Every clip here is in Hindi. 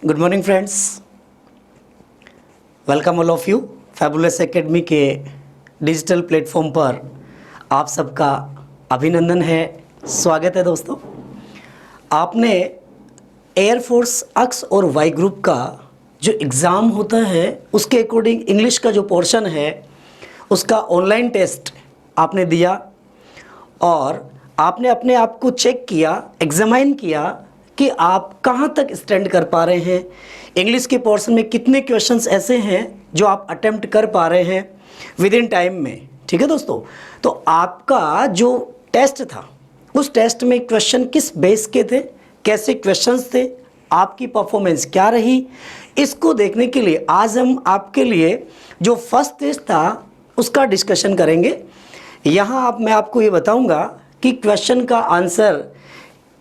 Good morning friends, welcome all of you. Fabulous academy के डिजिटल प्लेटफॉर्म पर आप सबका अभिनंदन है, स्वागत है दोस्तों। आपने एयरफोर्स एक्स और वाई ग्रुप का जो एग्ज़ाम होता है उसके अकॉर्डिंग इंग्लिश का जो पोर्शन है उसका ऑनलाइन टेस्ट आपने दिया और आपने अपने आप को चेक किया, एग्जामाइन किया कि आप कहाँ तक स्टैंड कर पा रहे हैं। इंग्लिश के पोर्शन में कितने क्वेश्चंस ऐसे हैं जो आप अटेम्प्ट कर पा रहे हैं विद इन टाइम में। ठीक है दोस्तों, तो आपका जो टेस्ट था उस टेस्ट में क्वेश्चन किस बेस के थे, कैसे क्वेश्चंस थे, आपकी परफॉर्मेंस क्या रही, इसको देखने के लिए आज हम आपके लिए जो फर्स्ट टेस्ट था उसका डिस्कशन करेंगे। यहाँ मैं आपको ये बताऊँगा कि क्वेश्चन का आंसर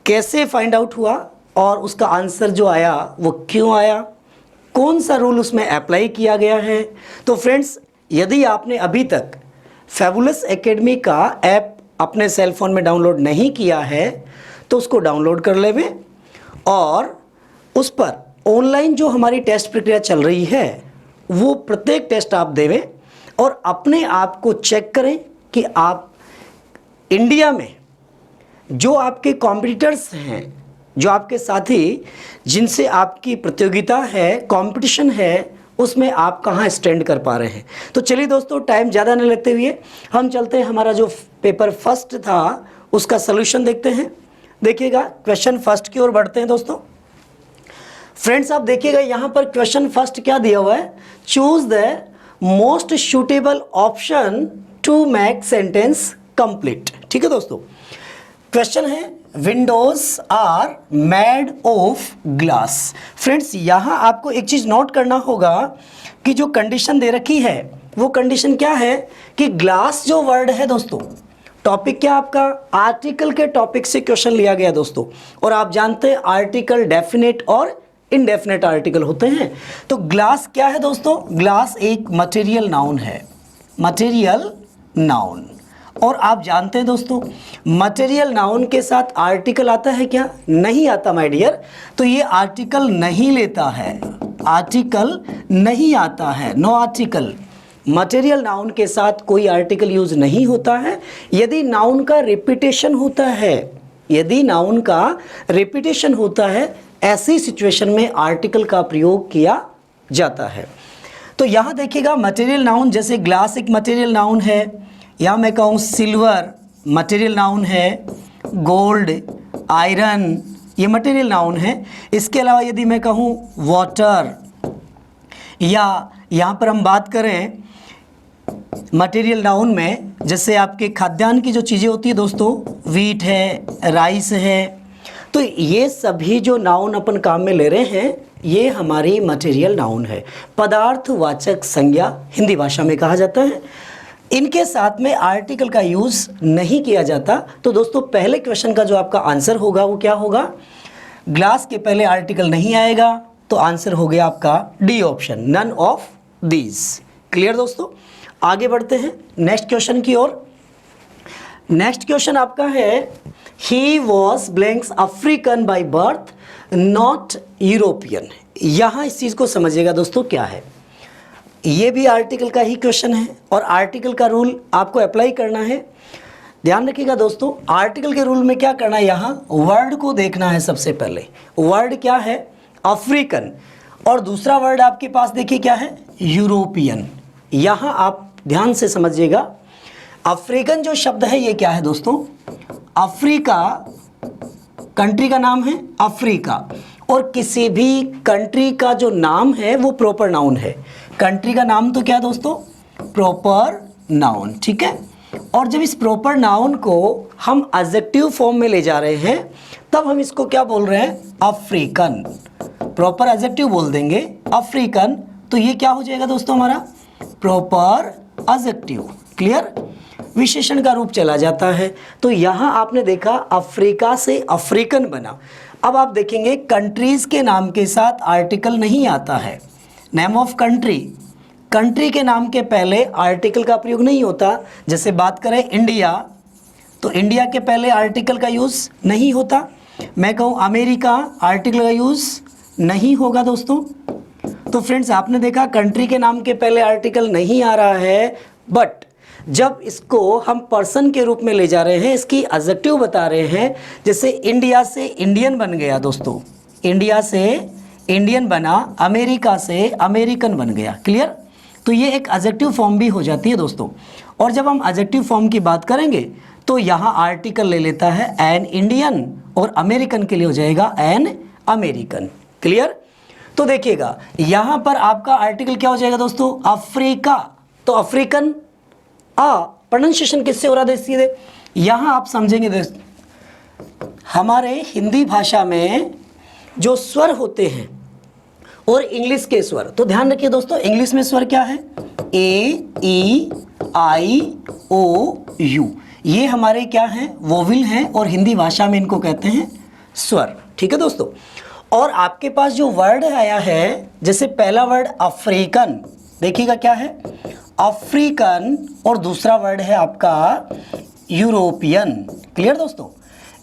कैसे फाइंड आउट हुआ और उसका आंसर जो आया वो क्यों आया, कौन सा रूल उसमें अप्लाई किया गया है। तो फ्रेंड्स, यदि आपने अभी तक फैबुलस एकेडमी का ऐप अपने सेल फ़ोन में डाउनलोड नहीं किया है तो उसको डाउनलोड कर लेवे और उस पर ऑनलाइन जो हमारी टेस्ट प्रक्रिया चल रही है वो प्रत्येक टेस्ट आप देवें और अपने आप को चेक करें कि आप इंडिया में जो आपके कॉम्पिटिटर्स हैं, जो आपके साथी जिनसे आपकी प्रतियोगिता है, कंपटीशन है, उसमें आप कहाँ स्टैंड कर पा रहे हैं। तो चलिए दोस्तों, टाइम ज़्यादा नहीं लेते हुए हम चलते हैं। हमारा जो पेपर फर्स्ट था उसका सलूशन देखते हैं। देखिएगा, क्वेश्चन फर्स्ट की ओर बढ़ते हैं दोस्तों। फ्रेंड्स, आप देखिएगा यहाँ पर क्वेश्चन फर्स्ट क्या दिया हुआ है, choose the most suitable option to make sentence complete. ठीक है दोस्तों, क्वेश्चन है windows are made of glass. Friends, यहाँ आपको एक चीज़ नोट करना होगा कि जो कंडीशन दे रखी है वो कंडीशन क्या है कि ग्लास जो वर्ड है दोस्तों, टॉपिक क्या आपका, आर्टिकल के टॉपिक से क्वेश्चन लिया गया दोस्तों। और आप जानते हैं आर्टिकल डेफिनेट और इनडेफिनेट आर्टिकल होते हैं। तो ग्लास क्या है दोस्तों, ग्लास एक मटेरियल नाउन है, मटेरियल नाउन। और आप जानते हैं दोस्तों मटेरियल नाउन के साथ आर्टिकल आता है क्या, नहीं आता माय डियर। तो ये आर्टिकल नहीं लेता है, आर्टिकल नहीं आता है, नो आर्टिकल। मटेरियल नाउन के साथ कोई आर्टिकल यूज नहीं होता है। यदि नाउन का रिपीटेशन होता है, यदि नाउन का रिपीटेशन होता है, ऐसी सिचुएशन में आर्टिकल का प्रयोग किया जाता है। तो यहाँ देखिएगा मटेरियल नाउन, जैसे ग्लास एक मटेरियल नाउन है, या मैं कहूँ सिल्वर मटेरियल नाउन है, गोल्ड, आयरन ये मटेरियल नाउन है। इसके अलावा यदि मैं कहूँ वाटर, या यहाँ पर हम बात करें मटेरियल नाउन में जैसे आपके खाद्यान्न की जो चीज़ें होती है दोस्तों, वीट है, राइस है, तो ये सभी जो नाउन अपन काम में ले रहे हैं ये हमारी मटेरियल नाउन है, पदार्थवाचक संज्ञा हिंदी भाषा में कहा जाता है। इनके साथ में आर्टिकल का यूज़ नहीं किया जाता। तो दोस्तों पहले क्वेश्चन का जो आपका आंसर होगा वो क्या होगा, ग्लास के पहले आर्टिकल नहीं आएगा, तो आंसर हो गया आपका D option, none of these. Clear दोस्तों, आगे बढ़ते हैं नेक्स्ट क्वेश्चन की ओर। नेक्स्ट क्वेश्चन आपका है, he was blanks African by birth not European. यहाँ इस चीज़ को समझिएगा दोस्तों क्या है, ये भी आर्टिकल का ही क्वेश्चन है और आर्टिकल का रूल आपको अप्लाई करना है। ध्यान रखिएगा दोस्तों, आर्टिकल के रूल में क्या करना है, यहाँ वर्ड को देखना है। सबसे पहले वर्ड क्या है, अफ्रीकन, और दूसरा वर्ड आपके पास देखिए क्या है, यूरोपियन। यहाँ आप ध्यान से समझिएगा, अफ्रीकन जो शब्द है ये क्या है दोस्तों, अफ्रीका कंट्री का नाम है अफ्रीका, और किसी भी कंट्री का जो नाम है वो प्रॉपर नाउन है। कंट्री का नाम तो क्या दोस्तों, प्रॉपर नाउन। ठीक है, और जब इस प्रॉपर नाउन को हम एडजेक्टिव फॉर्म में ले जा रहे हैं तब हम इसको क्या बोल रहे हैं, अफ्रीकन। प्रॉपर एडजेक्टिव बोल देंगे अफ्रीकन, तो ये क्या हो जाएगा दोस्तों हमारा प्रॉपर एडजेक्टिव। क्लियर, विशेषण का रूप चला जाता है। तो यहाँ आपने देखा अफ्रीका से अफ्रीकन बना। अब आप देखेंगे कंट्रीज़ के नाम के साथ आर्टिकल नहीं आता है, नेम ऑफ कंट्री, कंट्री के नाम के पहले आर्टिकल का प्रयोग नहीं होता। जैसे बात करें इंडिया, तो इंडिया के पहले आर्टिकल का यूज़ नहीं होता। मैं कहूँ अमेरिका, आर्टिकल का यूज़ नहीं होगा दोस्तों। तो फ्रेंड्स आपने देखा कंट्री के नाम के पहले आर्टिकल नहीं आ रहा है, बट जब इसको हम पर्सन के रूप में ले जा रहे हैं, इसकी एडजेक्टिव बता रहे हैं, जैसे इंडिया से इंडियन बन गया दोस्तों, इंडिया से इंडियन बना, अमेरिका से अमेरिकन बन गया। क्लियर? तो ये एक एडजेक्टिव फॉर्म भी हो जाती है दोस्तों। और जब हम एडजेक्टिव फॉर्म की बात करेंगे तो यहाँ आर्टिकल ले लेता है एन इंडियन, और अमेरिकन के लिए हो जाएगा एन अमेरिकन। क्लियर? तो देखिएगा यहाँ पर आपका आर्टिकल क्या हो जाएगा दोस्तों, अफ्रीका। तो अफ्रीकन प्रोनाउंसिएशन किससे हो रहा है सीधे, यहाँ आप समझेंगे दोस्तों, हमारे हिंदी भाषा में जो स्वर होते हैं और इंग्लिश के स्वर, तो ध्यान रखिए दोस्तों, इंग्लिश में स्वर क्या है, ए ई आई ओ यू, ये हमारे क्या हैं, वोविल हैं, और हिंदी भाषा में इनको कहते हैं स्वर। ठीक है दोस्तों। और आपके पास जो वर्ड आया है, जैसे पहला वर्ड अफ्रीकन, देखिएगा क्या है, अफ्रीकन, और दूसरा वर्ड है आपका यूरोपियन। क्लियर दोस्तों?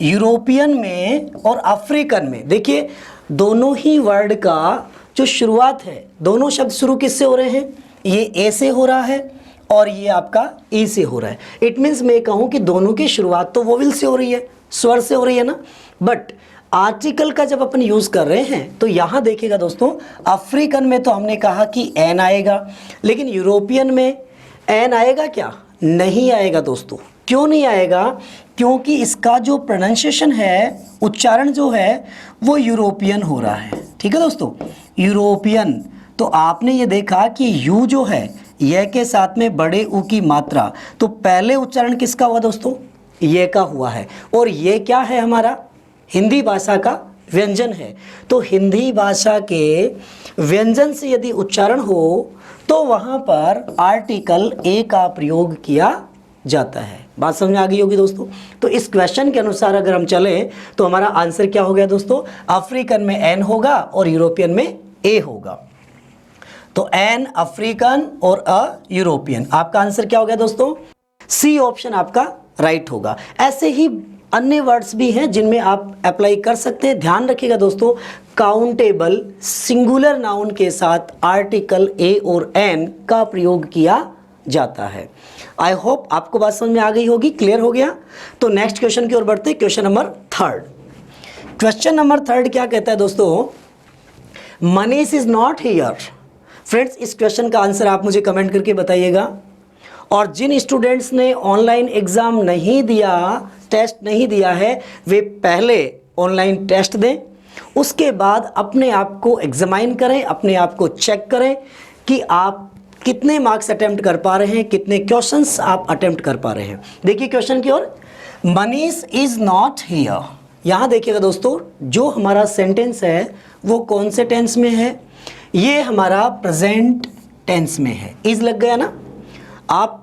यूरोपियन में और अफ्रीकन में देखिए दोनों ही वर्ड का जो शुरुआत है, दोनों शब्द शुरू किससे हो रहे हैं, ये ए से हो रहा है और ये आपका ई से हो रहा है। इट मीन्स मैं कहूँ कि दोनों की शुरुआत तो वोविल से हो रही है, स्वर से हो रही है ना। बट आर्टिकल का जब अपन यूज़ कर रहे हैं तो यहाँ देखिएगा दोस्तों, अफ्रीकन में तो हमने कहा कि एन आएगा, लेकिन यूरोपियन में एन आएगा क्या, नहीं आएगा दोस्तों। क्यों नहीं आएगा? क्योंकि इसका जो प्रोनाउंसिएशन है, उच्चारण जो है, वो यूरोपियन हो रहा है। ठीक है दोस्तों, यूरोपियन। तो आपने ये देखा कि यू जो है, ये के साथ में बड़े ऊ की मात्रा, तो पहले उच्चारण किसका हुआ दोस्तों, ये का हुआ है, और ये क्या है, हमारा हिंदी भाषा का व्यंजन है। तो हिंदी भाषा के व्यंजन से यदि उच्चारण हो तो वहाँ पर आर्टिकल ए का प्रयोग किया जाता है। बात समझ में आ गई होगी दोस्तों। तो इस क्वेश्चन के अनुसार अगर हम चलें तो हमारा आंसर क्या हो गया दोस्तों, अफ्रीकन में एन होगा और यूरोपियन में ए होगा। तो एन अफ्रीकन और अ यूरोपियन, आपका आंसर क्या हो गया दोस्तों, सी ऑप्शन आपका राइट होगा। ऐसे ही अन्य वर्ड्स भी हैं जिनमें आप अप्लाई कर सकते हैं। ध्यान रखिएगा दोस्तों, काउंटेबल सिंगुलर नाउन के साथ आर्टिकल ए और एन का प्रयोग किया जाता है। आई होप आपको बात समझ में आ गई होगी, क्लियर हो गया। तो नेक्स्ट क्वेश्चन की ओर बढ़ते हैं, question number third. Question number third क्या कहता है दोस्तों, Manish is not here. Friends इस क्वेश्चन का आंसर आप मुझे कमेंट करके बताइएगा। और जिन स्टूडेंट्स ने ऑनलाइन एग्जाम नहीं दिया, टेस्ट नहीं दिया है, वे पहले ऑनलाइन टेस्ट दें, उसके बाद अपने आप को एग्जामाइन करें, अपने आप को चेक करें कि आप कितने मार्क्स अटेम्प्ट कर पा रहे हैं, कितने क्वेश्चंस आप अटेम्प्ट कर पा रहे हैं। देखिए क्वेश्चन की ओर, मनीष इज नॉट हियर। यहाँ देखिएगा दोस्तों, जो हमारा सेंटेंस है वो कौन से टेंस में है, ये हमारा प्रेजेंट टेंस में है। इज लग गया ना। आप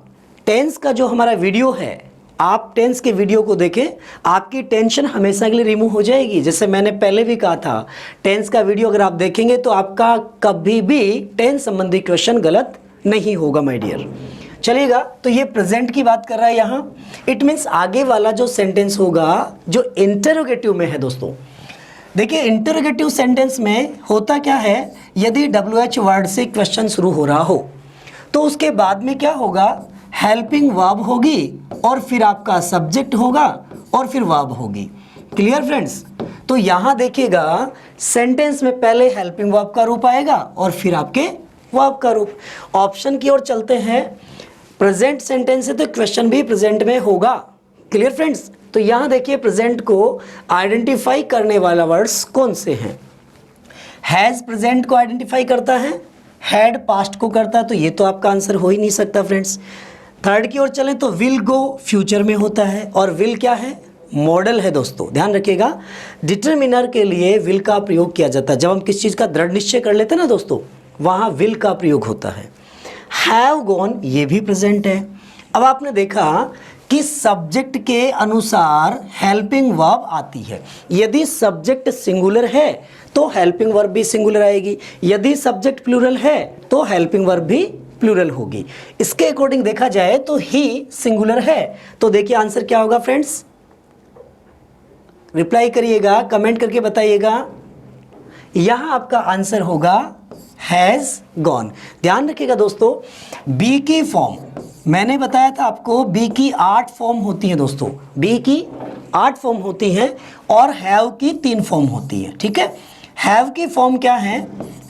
टेंस का जो हमारा वीडियो है, आप टेंस के वीडियो को देखें, आपकी टेंशन हमेशा के लिए रिमूव हो जाएगी। जैसे मैंने पहले भी कहा था, टेंस का वीडियो अगर आप देखेंगे तो आपका कभी भी टेंस संबंधी क्वेश्चन गलत नहीं होगा माय डियर। चलिएगा, तो ये प्रेजेंट की बात कर रहा है यहाँ। इट मीन्स आगे वाला जो सेंटेंस होगा जो इंटरोगेटिव में है दोस्तों। देखिए इंटरोगेटिव सेंटेंस में होता क्या है, यदि WH वर्ड से क्वेश्चन शुरू हो रहा हो तो उसके बाद में क्या होगा, हेल्पिंग वर्ब होगी, और फिर आपका सब्जेक्ट होगा, और फिर वर्ब होगी। Clear friends? तो यहाँ देखिएगा सेंटेंस में पहले हेल्पिंग वर्ब का रूप आएगा और फिर आपके वर्ब का रूप। ऑप्शन की ओर चलते हैं, प्रेजेंट सेंटेंस है तो क्वेश्चन भी प्रेजेंट में होगा। Clear friends? तो यहाँ देखिए प्रेजेंट को आइडेंटिफाई करने वाला वर्ड्स कौन से हैं। हैज़ प्रेजेंट को आइडेंटिफाई करता है, हैड पास्ट को करता है, तो ये तो आपका आंसर हो ही नहीं सकता फ्रेंड्स। थर्ड की ओर चलें तो विल गो फ्यूचर में होता है, और विल क्या है, मॉडल है दोस्तों। ध्यान रखिएगा, डिटरमिनर के लिए विल का प्रयोग किया जाता है। जब हम किसी चीज़ का दृढ़ निश्चय कर लेते हैं ना दोस्तों, वहाँ विल का प्रयोग होता है। हैव गॉन ये भी प्रेजेंट है। अब आपने देखा कि सब्जेक्ट के अनुसार हेल्पिंग वर्ब आती है। यदि सब्जेक्ट सिंगुलर है तो हेल्पिंग वर्ब भी सिंगुलर आएगी, यदि सब्जेक्ट प्लूरल है तो हेल्पिंग वर्ब भी प्लूरल होगी। इसके अकॉर्डिंग देखा जाए तो ही सिंगुलर है। तो देखिए आंसर क्या होगा फ्रेंड्स, रिप्लाई करिएगा, कमेंट करके बताइएगा। यहाँ आपका आंसर होगा हैज़ गॉन। ध्यान रखिएगा दोस्तों, बी की फॉर्म मैंने बताया था आपको, बी की 8 फॉर्म होती हैं दोस्तों, बी की 8 फॉर्म होती हैं और हैव की 3 फॉर्म होती है। ठीक है, हैव की फॉर्म क्या है?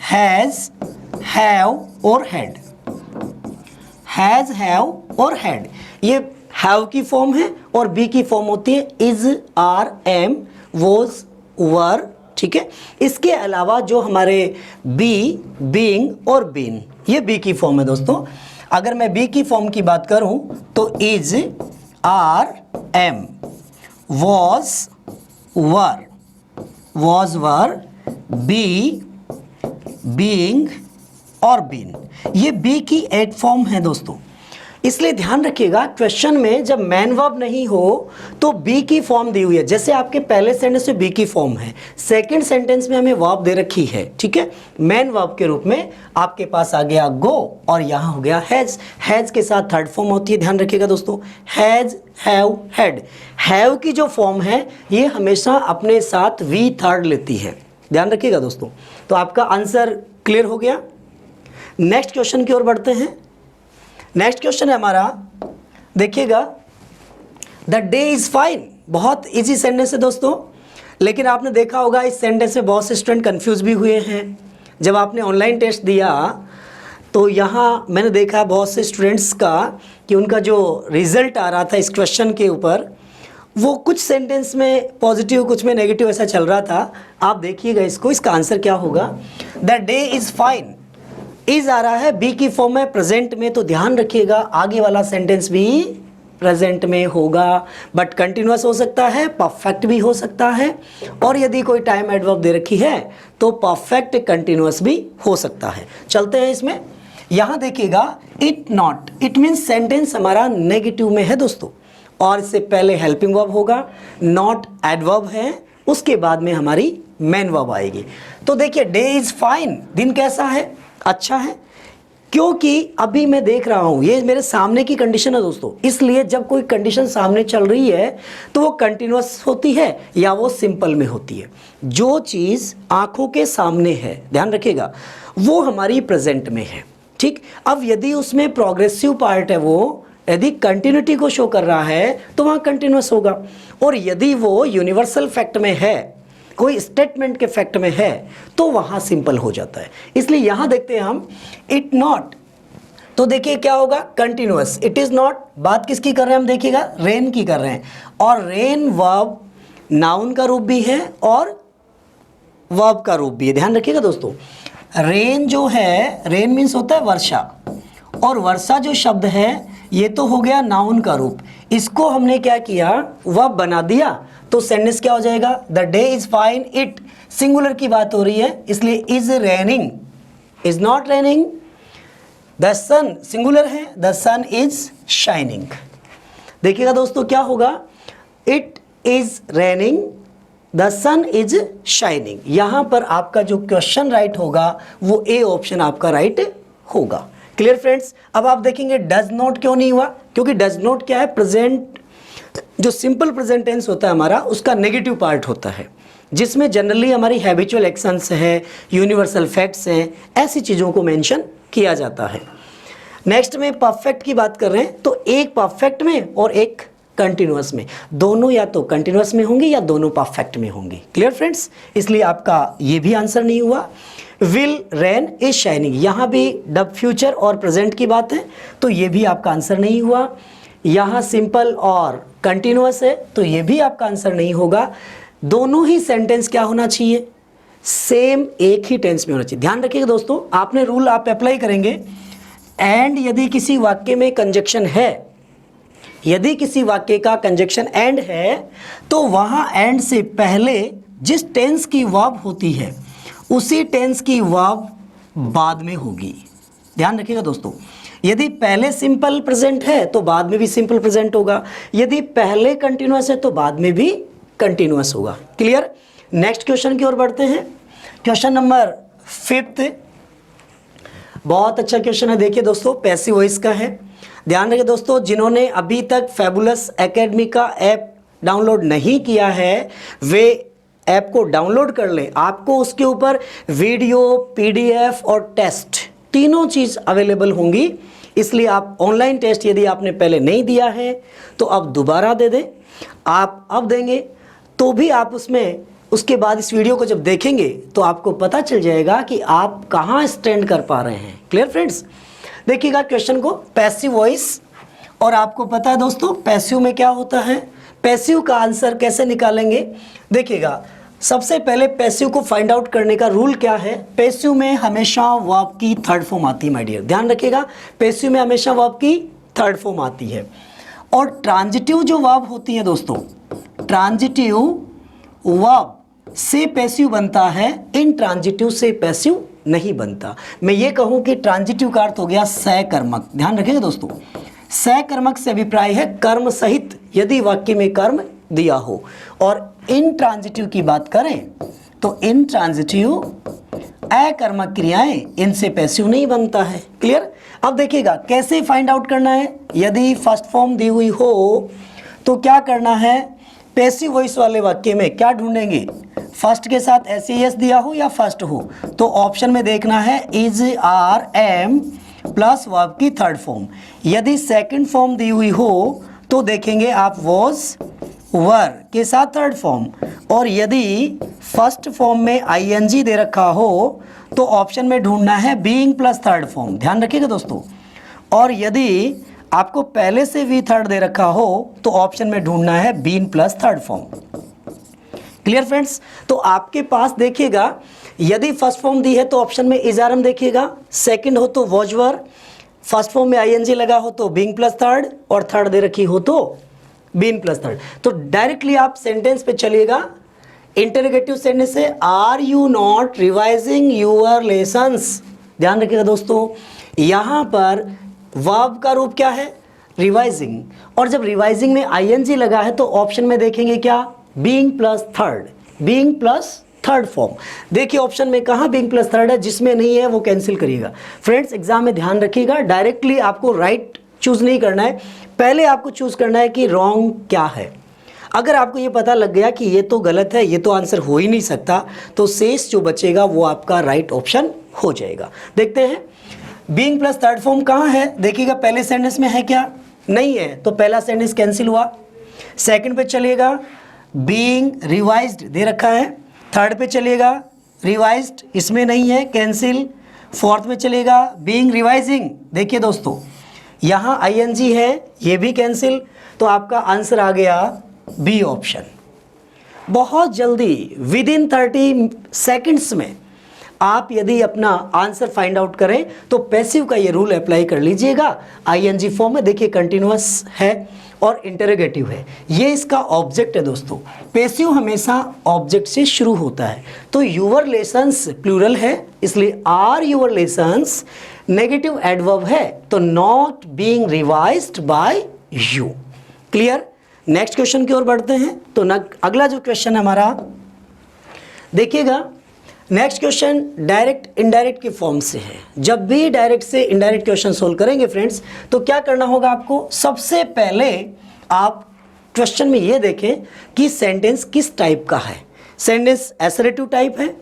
हैज़, हैव और हैड। हैज़, हैव और हैड, ये हैव की फॉर्म है और बी की फॉर्म होती है इज, आर, एम, वॉज, वर। ठीक है, इसके अलावा जो हमारे बी, बीइंग और बीन, ये बी की फॉर्म है दोस्तों। अगर मैं बी की फॉर्म की बात करूं तो is, are, am, was, were, was, were, be, being और बीन, ये बी की 8 फॉर्म है दोस्तों। इसलिए ध्यान रखिएगा, क्वेश्चन में जब मैन वर्ब नहीं हो तो बी की फॉर्म दी हुई है। जैसे आपके पहले सेंटेंस में बी की फॉर्म है, सेकंड सेंटेंस में हमें वर्ब दे रखी है। ठीक है, मैन वर्ब के रूप में आपके पास आ गया गो और यहाँ हो गया हैज। हैज के साथ थर्ड फॉर्म होती है, ध्यान रखिएगा दोस्तों, हैज, हैव, हैड। हैव की जो फॉर्म है ये हमेशा अपने साथ वी थर्ड लेती है, ध्यान रखिएगा दोस्तों। तो आपका आंसर क्लियर हो गया। नेक्स्ट क्वेश्चन की ओर बढ़ते हैं। नेक्स्ट क्वेश्चन है हमारा, देखिएगा, द डे इज़ फाइन। बहुत इजी सेंटेंस है दोस्तों, लेकिन आपने देखा होगा इस सेंटेंस में बहुत से स्टूडेंट कंफ्यूज भी हुए हैं। जब आपने ऑनलाइन टेस्ट दिया तो यहाँ मैंने देखा बहुत से स्टूडेंट्स का कि उनका जो रिजल्ट आ रहा था इस क्वेश्चन के ऊपर, वो कुछ सेंटेंस में पॉजिटिव कुछ में नेगेटिव ऐसा चल रहा था। आप देखिएगा इसको, इसका आंसर क्या होगा? The day is fine, is आ रहा है बी की फॉर्म में प्रेजेंट में, तो ध्यान रखिएगा आगे वाला सेंटेंस भी प्रेजेंट में होगा, बट कंटिन्यूअस हो सकता है, परफेक्ट भी हो सकता है, और यदि कोई टाइम एडवर्ब दे रखी है तो परफेक्ट कंटिन्यूअस भी हो सकता है। चलते हैं इसमें। यहाँ देखिएगा, it not, it means sentence हमारा नेगेटिव में है दोस्तों, और इससे पहले हेल्पिंग वर्ब होगा, नॉट एडवर्ब है, उसके बाद में हमारी मेन वर्ब आएगी। तो देखिए, डे इज़ फाइन, दिन कैसा है? अच्छा है, क्योंकि अभी मैं देख रहा हूं ये मेरे सामने की कंडीशन है दोस्तों। इसलिए जब कोई कंडीशन सामने चल रही है तो वो कंटिन्यूअस होती है या वो सिंपल में होती है। जो चीज़ आंखों के सामने है, ध्यान रखिएगा, वो हमारी प्रेजेंट में है। ठीक, अब यदि उसमें प्रोग्रेसिव पार्ट है, वो यदि कंटिन्यूटी को शो कर रहा है तो वहाँ कंटिन्यूअस होगा, और यदि वो यूनिवर्सल फैक्ट में है, कोई स्टेटमेंट के फैक्ट में है, तो वहाँ सिंपल हो जाता है। इसलिए यहाँ देखते हैं हम, इट नॉट, तो देखिए क्या होगा? कंटिन्यूअस। इट इज़ नॉट, बात किसकी कर रहे हैं हम? देखिएगा, रेन की कर रहे हैं, और रेन वर्ब नाउन का रूप भी है और वर्ब का रूप भी है, ध्यान रखिएगा दोस्तों। रेन जो है, रेन मीन्स होता है वर्षा, और वर्षा जो शब्द है ये तो हो गया नाउन का रूप, इसको हमने क्या किया? वर्ब बना दिया, तो सेंटेंस क्या हो जाएगा? The day is fine, it singular की बात हो रही है, इसलिए is raining, is not raining. The sun singular है, द सन इज शाइनिंग। देखिएगा दोस्तों क्या होगा? It is raining, the sun is shining. यहाँ पर आपका जो क्वेश्चन राइट होगा वो ए ऑप्शन आपका राइट होगा। Clear friends? अब आप देखेंगे डज नॉट क्यों नहीं हुआ, क्योंकि डज नॉट क्या है? प्रेजेंट, जो सिंपल प्रेजेंट टेंस होता है हमारा, उसका नेगेटिव पार्ट होता है, जिसमें जनरली हमारी हैबिचुअल एक्शंस है, यूनिवर्सल फैक्ट्स हैं, ऐसी चीज़ों को मेंशन किया जाता है। नेक्स्ट में परफेक्ट की बात कर रहे हैं, तो एक परफेक्ट में और एक कंटिन्यूअस में, दोनों या तो कंटिन्यूअस में होंगे या दोनों परफेक्ट में होंगे। Clear friends? इसलिए आपका ये भी आंसर नहीं हुआ। विल रेन इज शाइनिंग, यहाँ भी डब फ्यूचर और प्रेजेंट की बात है, तो ये भी आपका आंसर नहीं हुआ। यहाँ सिंपल और कंटिन्यूअस है, तो ये भी आपका आंसर नहीं होगा। दोनों ही सेंटेंस क्या होना चाहिए? सेम, एक ही टेंस में होना चाहिए। ध्यान रखिएगा दोस्तों, आपने रूल आप अप्लाई करेंगे, एंड यदि किसी वाक्य में कंजक्शन है, यदि किसी वाक्य का कंजक्शन एंड है, तो वहाँ एंड से पहले जिस टेंस की वर्ब होती है उसी टेंस की वर्ब बाद में होगी। ध्यान रखिएगा दोस्तों, यदि पहले सिंपल प्रेजेंट है तो बाद में भी सिंपल प्रेजेंट होगा, यदि पहले कंटिन्यूअस है तो बाद में भी कंटिन्यूअस होगा। क्लियर? नेक्स्ट क्वेश्चन की ओर बढ़ते हैं। क्वेश्चन नंबर 5, बहुत अच्छा क्वेश्चन है। देखिए दोस्तों, पैसिव वॉइस का है। ध्यान रखिए दोस्तों, जिन्होंने अभी तक फैबुलस एकेडमी का ऐप डाउनलोड नहीं किया है वे ऐप को डाउनलोड कर लें, आपको उसके ऊपर वीडियो, पीडीएफ और टेस्ट तीनों चीज़ अवेलेबल होंगी। इसलिए आप ऑनलाइन टेस्ट यदि आपने पहले नहीं दिया है तो अब दोबारा दे दें। आप अब देंगे तो भी आप उसमें उसके बाद इस वीडियो को जब देखेंगे तो आपको पता चल जाएगा कि आप कहाँ स्टैंड कर पा रहे हैं। Clear friends? देखिएगा क्वेश्चन को, पैसिव वॉइस, और आपको पता है दोस्तों पैसिव में क्या होता है। पैसिव का आंसर कैसे निकालेंगे? देखिएगा, सबसे पहले पैसिव को फाइंड आउट करने का रूल क्या है। पैसिव में हमेशा वर्ब की थर्ड फॉर्म आती है माय डियर, ध्यान रखिएगा। पैसिव में हमेशा वर्ब की थर्ड फॉर्म आती है। और ट्रांजिटिव जो वर्ब होती है दोस्तों, ट्रांजिटिव वर्ब से पैसिव बनता है, इन ट्रांजिटिव से पैसिव नहीं बनता। मैं ये कहूँ कि ट्रांजिटिव का अर्थ हो गया सहकर्मक, ध्यान रखिएगा दोस्तों। सहकर्मक से अभिप्राय है कर्म सहित यदि वाक्य में कर्म दिया हो। और इन ट्रांजिटिव की बात करें तो इन ट्रांजिटिव अकर्मक क्रियाएं, इनसे पैसिव नहीं बनता है। क्लियर? अब देखिएगा कैसे फाइंड आउट करना है। यदि फर्स्ट फॉर्म दी हुई हो तो क्या करना है, पैसिव वॉइस वाले वाक्य में क्या ढूंढेंगे, फर्स्ट के साथ एस दिया हो या फर्स्ट हो। तो ऑप्शन में देखना है is, are, am plus verb की थर्ड फॉर्म। यदि सेकंड फॉर्म दी हुई हो तो देखेंगे आप वॉज, वर के साथ थर्ड फॉर्म। और यदि फर्स्ट फॉर्म में आईएनजी दे रखा हो तो ऑप्शन में ढूंढना है बीइंग प्लस थर्ड फॉर्म, ध्यान रखिएगा दोस्तों। और यदि आपको पहले से वी थर्ड दे रखा हो तो ऑप्शन में ढूंढना है being plus third form. Clear friends? तो आपके पास देखिएगा, यदि फर्स्ट फॉर्म दी है तो ऑप्शन में इजारम देखिएगा, सेकंड हो तो वॉज वर, फर्स्ट फॉर्म में आईएनजी लगा हो तो बीइंग प्लस थर्ड, और थर्ड दे रखी हो तो बीइंग प्लस थर्ड। तो डायरेक्टली आप सेंटेंस पे चलिएगा। इंटरोगेटिव सेंटेंस से, are you not revising your lessons, ध्यान रखिएगा दोस्तों। यहाँ पर वर्ब का रूप क्या है, रिवाइजिंग। और जब रिवाइजिंग में आईएनजी लगा है तो ऑप्शन में देखेंगे क्या, being plus third, being plus third form. देखिए ऑप्शन में कहाँ बीइंग प्लस थर्ड है, जिसमें नहीं है वो कैंसिल करिएगा। फ्रेंड्स एग्जाम में ध्यान रखिएगा, डायरेक्टली आपको राइट चूज नहीं करना है, पहले आपको चूज करना है कि रॉन्ग क्या है। अगर आपको ये पता लग गया कि ये तो गलत है, ये तो आंसर हो ही नहीं सकता, तो शेष जो बचेगा वो आपका राइट ऑप्शन हो जाएगा। देखते हैं बीइंग प्लस थर्ड फॉर्म कहाँ है। देखिएगा पहले सेंटेंस में है क्या, नहीं है, तो पहला सेंटेंस कैंसिल हुआ। सेकंड पे चलिएगा, बीइंग रिवाइज्ड दे रखा है। थर्ड पे चलिएगा, रिवाइज्ड इसमें नहीं है, कैंसिल। फोर्थ में चलिएगा, बीइंग रिवाइजिंग, देखिए दोस्तों यहाँ आईएनजी है, ये भी कैंसिल। तो आपका आंसर आ गया बी ऑप्शन। बहुत जल्दी विद इन 30 सेकेंड्स में आप यदि अपना आंसर फाइंड आउट करें तो पैसिव का ये रूल अप्लाई कर लीजिएगा। आईएनजी फॉर्म में देखिए कंटिन्यूअस है और इंटरोगेटिव है, ये इसका ऑब्जेक्ट है दोस्तों। पैसिव हमेशा ऑब्जेक्ट से शुरू होता है। तो यूअर लेसन्स प्लूरल है, इसलिए are your lessons negative adverb है, तो not being revised by you. Clear? Next question की ओर बढ़ते हैं। तो अगला जो क्वेश्चन है हमारा, देखिएगा नेक्स्ट क्वेश्चन डायरेक्ट इनडायरेक्ट के फॉर्म से है। जब भी डायरेक्ट से इनडायरेक्ट क्वेश्चन सोल्व करेंगे फ्रेंड्स, तो क्या करना होगा आपको, सबसे पहले आप क्वेश्चन में ये देखें कि सेंटेंस किस टाइप का है। सेंटेंस एसरेटिव टाइप है,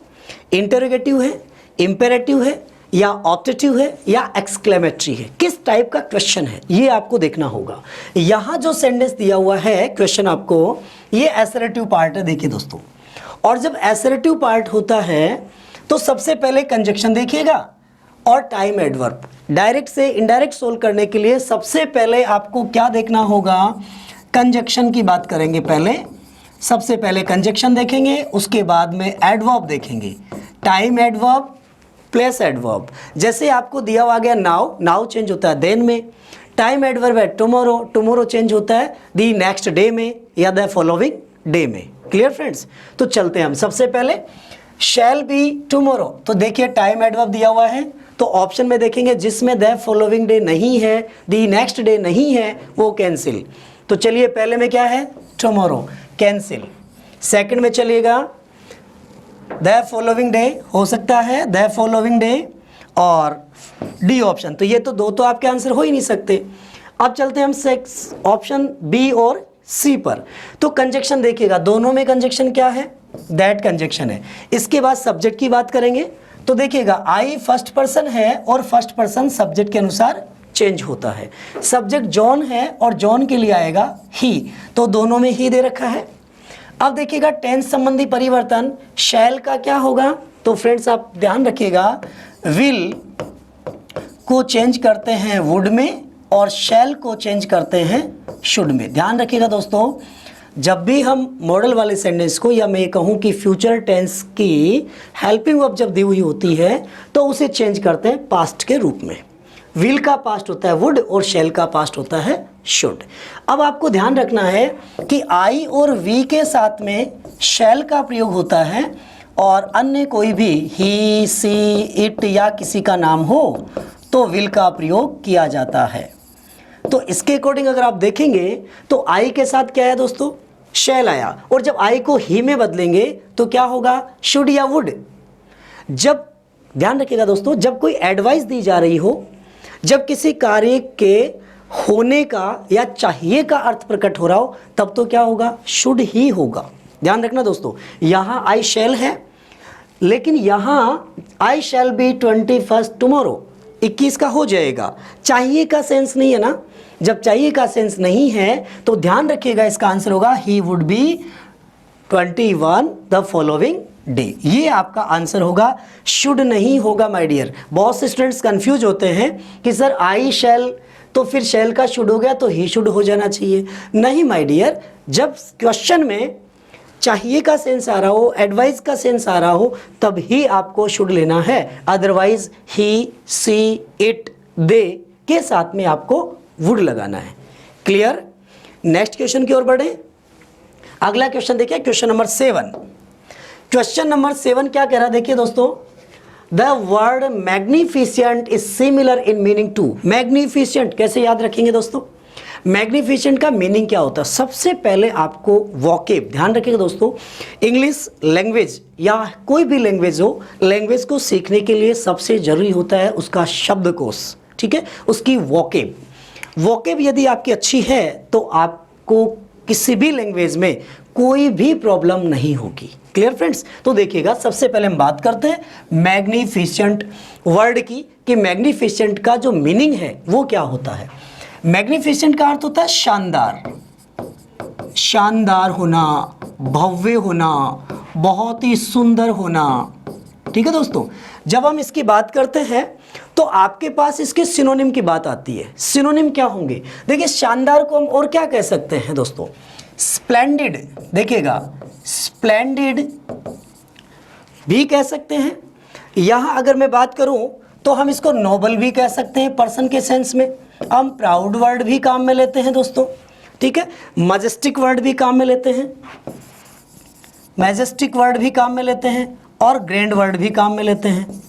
इंटरोगेटिव है, इंपेरेटिव है, या ऑप्टेटिव है, या एक्सक्लेमेटरी है, किस टाइप का क्वेश्चन है ये आपको देखना होगा। यहाँ जो सेंटेंस दिया हुआ है क्वेश्चन आपको, ये एसरेटिव पार्ट है। देखिए दोस्तों, और जब एसरेटिव पार्ट होता है तो सबसे पहले कंजक्शन देखिएगा और टाइम एडवर्ब। डायरेक्ट से इनडायरेक्ट सोल्व करने के लिए सबसे पहले आपको क्या देखना होगा, कंजक्शन की बात करेंगे। पहले सबसे पहले कंजक्शन देखेंगे, उसके बाद में एडवर्ब देखेंगे, टाइम एडवर्ब प्लस एडवर्ब। जैसे आपको दिया हुआ गया नाउ, नाउ चेंज होता है देन में। टाइम एडवर्ब है टुमारो, टुमारो चेंज होता है दी नेक्स्ट डे में या द फॉलोइंग डे में। Clear friends? तो चलते हैं हम सबसे पहले शैल बी टुमारो। तो देखिए टाइम एडवर्ब दिया हुआ है, तो ऑप्शन में देखेंगे जिसमें द फॉलोइंग डे नहीं है, दी नेक्स्ट डे नहीं है, वो कैंसिल। तो चलिए पहले में क्या है, टुमारो, कैंसिल। सेकंड में चलिएगा द फॉलोइंग डे, हो सकता है द फॉलोइंग डे, और डी ऑप्शन। तो ये तो दो तो आपके आंसर हो ही नहीं सकते। अब चलते हैं हम ऑप्शन बी और सी पर। तो कंजक्शन देखिएगा, दोनों में कंजक्शन क्या है, दैट कंजक्शन है। इसके बाद सब्जेक्ट की बात करेंगे तो देखिएगा आई फर्स्ट पर्सन है और फर्स्ट पर्सन सब्जेक्ट के अनुसार चेंज होता है। सब्जेक्ट जॉन है और जॉन के लिए आएगा ही, तो दोनों में ही दे रखा है। अब देखिएगा टेंस संबंधी परिवर्तन, शैल का क्या होगा, तो फ्रेंड्स आप ध्यान रखिएगा, विल को चेंज करते हैं वुड में और शैल को चेंज करते हैं शुड में। ध्यान रखिएगा दोस्तों, जब भी हम मॉडल वाले सेंटेंस को, या मैं कहूँ कि फ्यूचर टेंस की हेल्पिंग वर्ब जब दी हुई होती है तो उसे चेंज करते हैं पास्ट के रूप में। विल का पास्ट होता है वुड और शैल का पास्ट होता है शुड। अब आपको ध्यान रखना है कि आई और वी के साथ में शैल का प्रयोग होता है और अन्य कोई भी ही, सी, इट या किसी का नाम हो तो विल का प्रयोग किया जाता है। तो इसके अकॉर्डिंग अगर आप देखेंगे तो आई के साथ क्या है दोस्तों, शैल आया, और जब आई को ही में बदलेंगे तो क्या होगा, शुड या वुड। जब ध्यान रखिएगा दोस्तों, जब कोई एडवाइस दी जा रही हो, जब किसी कार्य के होने का या चाहिए का अर्थ प्रकट हो रहा हो, तब तो क्या होगा, शुड ही होगा। ध्यान रखना दोस्तों, यहाँ आई शैल है, लेकिन यहाँ आई शैल बी 21st टुमारो, 21 का हो जाएगा। चाहिए का सेंस नहीं है ना, जब चाहिए का सेंस नहीं है तो ध्यान रखिएगा इसका आंसर होगा he would be 21 the following day. ये आपका आंसर होगा, शुड नहीं होगा माय डियर। बहुत से स्टूडेंट्स कंफ्यूज होते हैं कि सर आई शैल, तो फिर शैल का शुड हो गया तो ही शुड हो जाना चाहिए। नहीं माय डियर, जब क्वेश्चन में चाहिए का सेंस आ रहा हो, एडवाइस का सेंस आ रहा हो, तब ही आपको शुड लेना है। अदरवाइज ही, सी, इट, दे के साथ में आपको वुड लगाना है। क्लियर। नेक्स्ट क्वेश्चन की ओर बढ़े। अगला क्वेश्चन देखिए, क्वेश्चन नंबर 7। क्वेश्चन नंबर 7 क्या कह रहा है, देखिए दोस्तों, the word magnificent is similar in meaning to. Magnificent कैसे याद रखेंगे दोस्तों, मैग्निफिसेंट का मीनिंग क्या होता है। सबसे पहले आपको वोकेब ध्यान रखिएगा दोस्तों, इंग्लिश लैंग्वेज या कोई भी लैंग्वेज हो, लैंग्वेज को सीखने के लिए सबसे जरूरी होता है उसका शब्दकोश, ठीक है, उसकी वोकेब। वोकेब यदि आपकी अच्छी है तो आपको किसी भी लैंग्वेज में कोई भी प्रॉब्लम नहीं होगी। Clear friends. तो देखिएगा, सबसे पहले हम बात करते हैं मैग्निफिसेंट वर्ड की, कि मैग्निफिसेंट का जो मीनिंग है वो क्या होता है। मैग्निफिसेंट का अर्थ होता है शानदार, शानदार होना, भव्य होना, बहुत ही सुंदर होना। ठीक है दोस्तों, जब हम इसकी बात करते हैं तो आपके पास इसके सिनोनिम की बात आती है। सिनोनिम क्या होंगे, देखिए शानदार को हम और क्या कह सकते हैं दोस्तों, स्प्लेंडिड। देखिएगा, स्प्लेंडिड भी कह सकते हैं। यहाँ अगर मैं बात करूँ तो हम इसको नोबल भी कह सकते हैं पर्सन के सेंस में। हम प्राउड वर्ड भी काम में लेते हैं दोस्तों, ठीक है। मजेस्टिक वर्ड भी काम में लेते हैं, मैजेस्टिक वर्ड भी काम में लेते हैं, और ग्रैंड वर्ड भी काम में लेते हैं,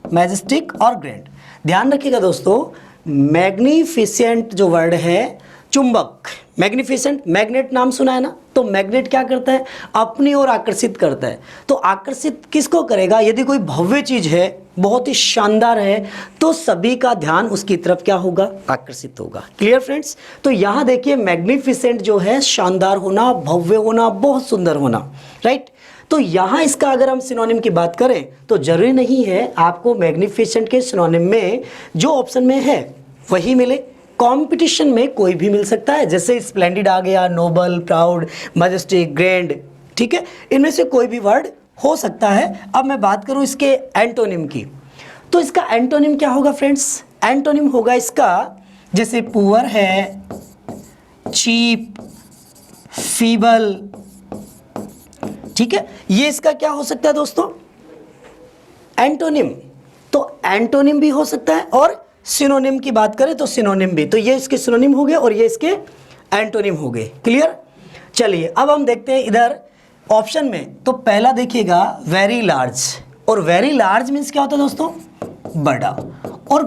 मैजेस्टिक और ग्रैंड। ध्यान रखिएगा दोस्तों, मैग्निफिसेंट जो वर्ड है, चुंबक, मैग्निफिसेंट, मैग्नेट नाम सुना है ना, तो मैग्नेट क्या करता है, अपनी ओर आकर्षित करता है। तो आकर्षित किसको करेगा, यदि कोई भव्य चीज है, बहुत ही शानदार है, तो सभी का ध्यान उसकी तरफ क्या होगा, आकर्षित होगा। Clear friends. तो यहाँ देखिए, मैग्निफिसेंट जो है शानदार होना, भव्य होना, बहुत सुंदर होना, राइट। तो यहाँ इसका अगर हम सिनोनिम की बात करें तो जरूरी नहीं है आपको मैग्निफिसेंट के सिनोनिम में जो ऑप्शन में है वही मिले। कंपटीशन में कोई भी मिल सकता है, जैसे स्प्लेंडिड आ गया, नोबल, प्राउड, मैजेस्टिक, ग्रैंड, ठीक है, इनमें से कोई भी वर्ड हो सकता है। अब मैं बात करूं इसके एंटोनिम की, तो इसका एंटोनिम क्या होगा फ्रेंड्स, एंटोनिम होगा इसका, जैसे पुअर है, चीप, फीबल, ठीक है, ये इसका क्या हो सकता है दोस्तों, एंटोनिम। तो एंटोनिम भी हो सकता है, और सिनोनिम की बात करें तो सिनोनिम भी। तो ये इसके सिनोनिम हो गए और ये इसके एंटोनिम हो गए। क्लियर। चलिए अब हम देखते हैं इधर ऑप्शन में। तो पहला देखिएगा वेरी लार्ज, और वेरी लार्ज मीन्स क्या होता है दोस्तों, बड़ा। और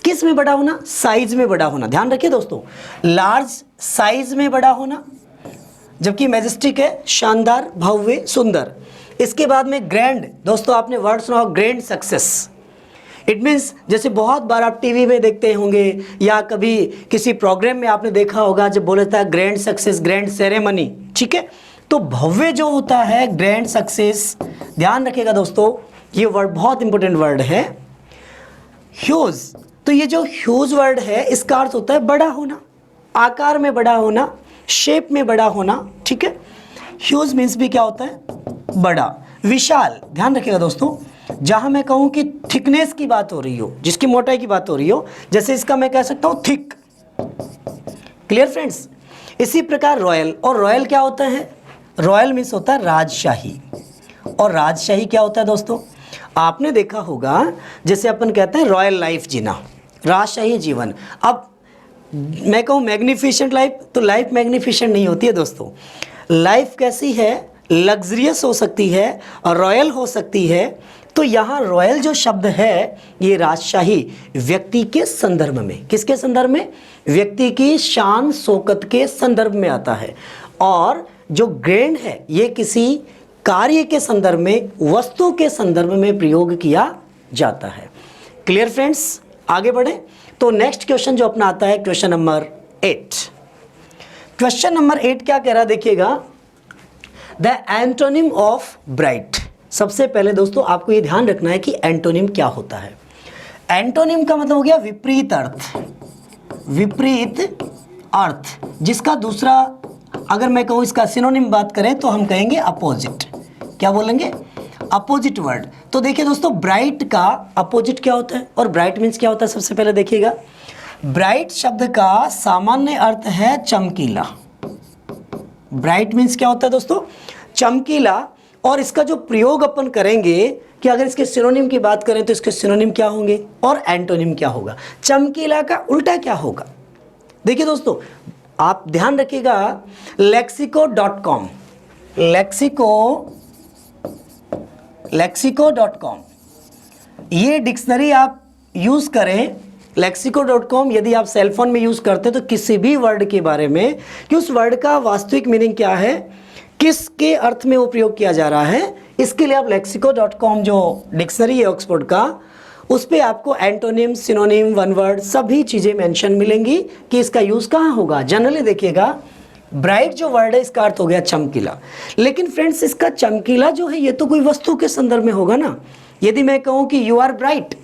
किस में बड़ा होना, साइज में बड़ा होना। ध्यान रखिए दोस्तों, लार्ज साइज में बड़ा होना, जबकि मैजेस्टिक है शानदार, भव्य, सुंदर। इसके बाद में ग्रैंड, दोस्तों आपने वर्ड सुना हो, ग्रैंड सक्सेस, इट मीन्स जैसे बहुत बार आप टीवी में देखते होंगे या कभी किसी प्रोग्राम में आपने देखा होगा जब बोला था ग्रैंड सक्सेस, ग्रैंड सेरेमनी, ठीक है। तो भव्य जो होता है ग्रैंड सक्सेस, ध्यान रखिएगा दोस्तों, ये वर्ड बहुत इंपॉर्टेंट वर्ड है, ह्यूज। तो ये जो ह्यूज वर्ड है इसका अर्थ होता है बड़ा होना, आकार में बड़ा होना, शेप में बड़ा होना, ठीक है। ह्यूज मीन्स भी क्या होता है, बड़ा, विशाल। ध्यान रखिएगा दोस्तों, जहां मैं कहूं कि थिकनेस की बात हो रही हो, जिसकी मोटाई की बात हो रही हो, जैसे इसका मैं कह सकता हूं थिक। Clear friends. इसी प्रकार रॉयल, और रॉयल क्या होता है, रॉयल मीन्स होता है राजशाही। और राजशाही क्या होता है दोस्तों, आपने देखा होगा जैसे अपन कहते हैं रॉयल लाइफ जीना, राजशाही जीवन। अब मैं कहूँ मैग्निफिसेंट लाइफ, तो लाइफ मैग्निफिसेंट नहीं होती है दोस्तों। लाइफ कैसी है, लग्जरियस हो सकती है और रॉयल हो सकती है। तो यहाँ रॉयल जो शब्द है ये राजशाही व्यक्ति के संदर्भ में, किसके संदर्भ में, व्यक्ति की शान शौकत के संदर्भ में आता है। और जो ग्रैंड है ये किसी कार्य के संदर्भ में, वस्तु के संदर्भ में प्रयोग किया जाता है। क्लियर फ्रेंड्स, आगे बढ़े। तो नेक्स्ट क्वेश्चन जो अपना आता है क्वेश्चन नंबर 8। क्वेश्चन नंबर 8 क्या कह रहा है देखिएगा, द एंटोनिम ऑफ ब्राइट। सबसे पहले दोस्तों आपको ये ध्यान रखना है कि एंटोनिम क्या होता है। एंटोनिम का मतलब हो गया विपरीत अर्थ, विपरीत अर्थ, जिसका दूसरा अगर मैं कहूँ इसका सिनोनिम बात करें तो हम कहेंगे अपोजिट। क्या बोलेंगे, अपोजिट वर्ड। तो देखिए दोस्तों ब्राइट का अपोजिट क्या होता है और ब्राइट मीन्स क्या होता है। सबसे पहले देखिएगा, ब्राइट शब्द का सामान्य अर्थ है चमकीला। ब्राइट मीन्स क्या होता है दोस्तों, चमकीला। और इसका जो प्रयोग अपन करेंगे कि अगर इसके सिनोनिम की बात करें तो इसके सिनोनिम क्या होंगे और एंटोनिम क्या होगा। चमकीला का उल्टा क्या होगा, देखिए दोस्तों आप ध्यान रखिएगा, लेक्सिको.com, लेक्सिको.com ये डिक्शनरी आप यूज़ करें। लेक्सिको.com यदि आप सेलफोन में यूज़ करते हैं तो किसी भी वर्ड के बारे में कि उस वर्ड का वास्तविक मीनिंग क्या है, किसके अर्थ में वो प्रयोग किया जा रहा है, इसके लिए आप लेक्सिको.com जो डिक्शनरी है ऑक्सफोर्ड का, उस पर आपको एंटोनिम, सिनोनिम, वन वर्ड सभी चीज़ें मेंशन मिलेंगी कि इसका यूज़ कहाँ होगा। जनरली देखिएगा ब्राइट जो वर्ड है इसका अर्थ हो गया चमकीला। लेकिन फ्रेंड्स इसका चमकीला जो है ये तो कोई वस्तु के संदर्भ में होगा ना। यदि मैं कहूँ कि यू आर ब्राइट,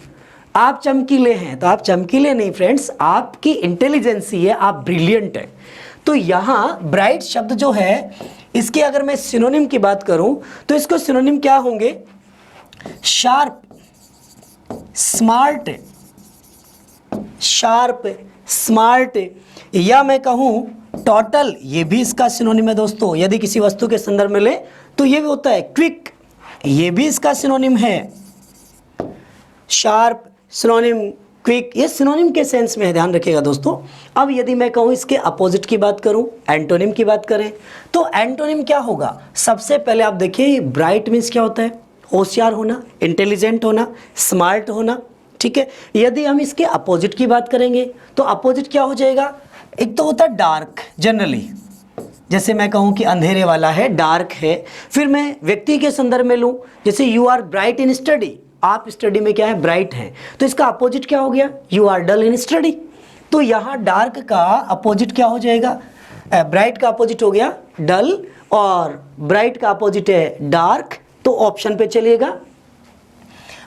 आप चमकीले हैं, तो आप चमकीले नहीं फ्रेंड्स, आपकी इंटेलिजेंसी है, आप ब्रिलियंट है। तो यहाँ ब्राइट शब्द जो है इसके अगर मैं सिनोनिम की बात करूं तो इसको सिनोनिम क्या होंगे, शार्प, स्मार्ट, शार्प, स्मार्ट, या मैं कहूं टोटल, ये भी इसका सिनोनिम है दोस्तों। यदि किसी वस्तु के संदर्भ में ले तो ये भी होता है क्विक, ये भी इसका सिनोनिम है। शार्प, सिनोनिम, क्विक, ये सिनोनिम के सेंस में है, ध्यान रखिएगा दोस्तों। अब यदि मैं कहूँ इसके अपोजिट की बात करूँ, एंटोनिम की बात करें, तो एंटोनिम क्या होगा। सबसे पहले आप देखिए ब्राइट मीन्स क्या होता है, होशियार होना, इंटेलिजेंट होना, स्मार्ट होना, ठीक है। यदि हम इसके अपोजिट की बात करेंगे तो अपोजिट क्या हो जाएगा, एक तो होता है डार्क, जनरली जैसे मैं कहूँ कि अंधेरे वाला है, डार्क है। फिर मैं व्यक्ति के संदर्भ में लूँ, जैसे you are bright in study, आप स्टडी में क्या है, ब्राइट हैं, तो इसका अपोजिट क्या हो गया, you are dull in study. तो यहाँ डार्क का अपोजिट क्या हो जाएगा, ब्राइट का अपोजिट हो गया डल, और ब्राइट का अपोजिट है डार्क। तो ऑप्शन पे चलिएगा,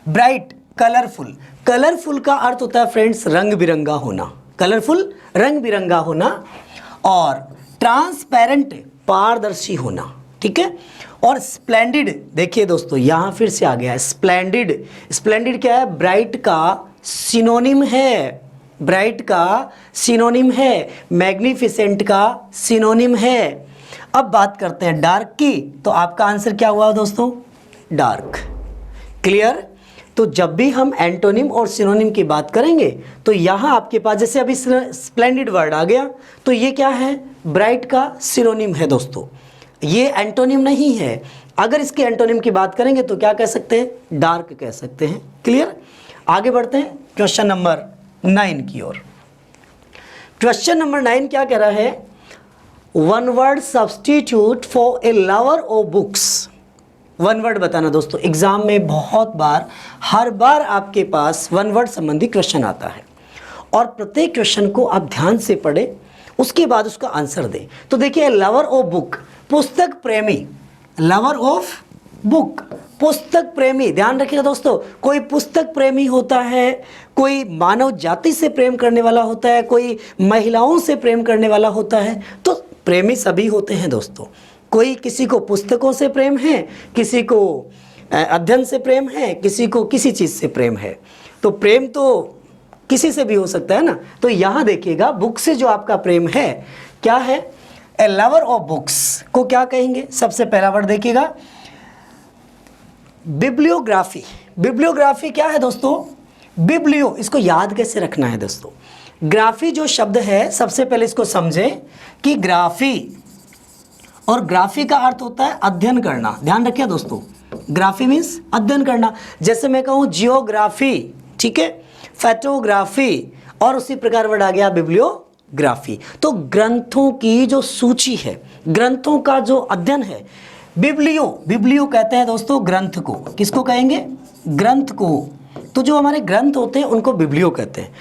ब्राइट, कलरफुल। कलरफुल का अर्थ होता है फ्रेंड्स रंग बिरंगा होना, कलरफुल रंग बिरंगा होना, और ट्रांसपेरेंट पारदर्शी होना, ठीक है। और स्प्लेंडिड, देखिए दोस्तों यहाँ फिर से आ गया है स्प्लेंडिड। स्प्लेंडिड क्या है, ब्राइट का सिनोनिम है, ब्राइट का सिनोनिम है, मैग्निफिसेंट का सिनोनिम है। अब बात करते हैं डार्क की, तो आपका आंसर क्या हुआ दोस्तों, डार्क। क्लियर। तो जब भी हम एंटोनिम और सिनोनिम की बात करेंगे तो यहाँ आपके पास जैसे अभी स्प्लेंडिड वर्ड आ गया, तो ये क्या है, ब्राइट का सिनोनिम है दोस्तों, ये एंटोनिम नहीं है। अगर इसके एंटोनिम की बात करेंगे तो क्या कह सकते हैं, डार्क कह सकते हैं। क्लियर। आगे बढ़ते हैं क्वेश्चन नंबर 9 की ओर। क्वेश्चन नंबर 9 क्या कह रहा है, one word substitute for a lover of books. One word बताना दोस्तों। एग्जाम में बहुत बार, हर बार आपके पास वन वर्ड संबंधी क्वेश्चन आता है और प्रत्येक क्वेश्चन को आप ध्यान से पढ़े, उसके बाद उसका आंसर दें। तो देखिए, लवर ऑफ बुक, पुस्तक प्रेमी, लवर ऑफ बुक, पुस्तक प्रेमी। ध्यान रखिएगा दोस्तों, कोई पुस्तक प्रेमी होता है, कोई मानव जाति से प्रेम करने वाला होता है, कोई महिलाओं से प्रेम करने वाला होता है। तो प्रेमी सभी होते हैं दोस्तों। कोई, किसी को पुस्तकों से प्रेम है, किसी को अध्ययन से प्रेम है, किसी को किसी चीज़ से प्रेम है। तो प्रेम तो किसी से भी हो सकता है ना। तो यहाँ देखिएगा, बुक से जो आपका प्रेम है क्या है, ए लवर ऑफ बुक्स को क्या कहेंगे। सबसे पहला वर्ड देखिएगा, बिब्लियोग्राफी। बिब्लियोग्राफी क्या है दोस्तों, बिब्लियो, इसको याद कैसे रखना है दोस्तों। ग्राफी जो शब्द है, सबसे पहले इसको समझें कि ग्राफी, और ग्राफी का अर्थ होता है अध्ययन करना। ध्यान रखिए दोस्तों, ग्राफी मीन्स अध्ययन करना। जैसे मैं कहूँ जियोग्राफी, ठीक है, फोटोग्राफी, और उसी प्रकार वर्ड आ गया बिब्लियोग्राफी। तो ग्रंथों की जो सूची है, ग्रंथों का जो अध्ययन है, बिब्लियो, बिब्लियो कहते हैं दोस्तों ग्रंथ को। किसको कहेंगे, ग्रंथ को। तो जो हमारे ग्रंथ होते हैं उनको बिब्लियो कहते हैं।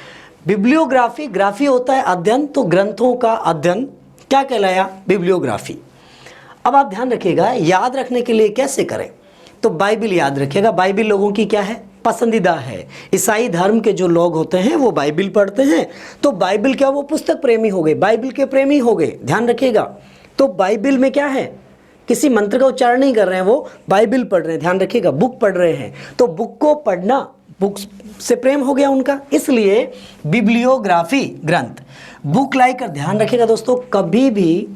बिब्लियोग्राफी, ग्राफी होता है अध्ययन, तो ग्रंथों का अध्ययन क्या कहलाया, बिब्लियोग्राफी। अब आप ध्यान रखिएगा, याद रखने के लिए कैसे करें, तो बाइबिल याद रखिएगा। बाइबिल लोगों की क्या है, पसंदीदा है। ईसाई धर्म के जो लोग होते हैं वो बाइबिल पढ़ते हैं, तो बाइबिल क्या, वो पुस्तक प्रेमी हो गए, बाइबिल के प्रेमी हो गए। ध्यान रखिएगा, तो बाइबिल में क्या है, किसी मंत्र का उच्चारण नहीं कर रहे हैं, वो बाइबिल पढ़ रहे हैं। ध्यान रखिएगा, बुक पढ़ रहे हैं, तो बुक को पढ़ना, बुक से प्रेम हो गया उनका, इसलिए बिब्लियोग्राफी, ग्रंथ। बुक लाइक कर, ध्यान रखिएगा दोस्तों, कभी भी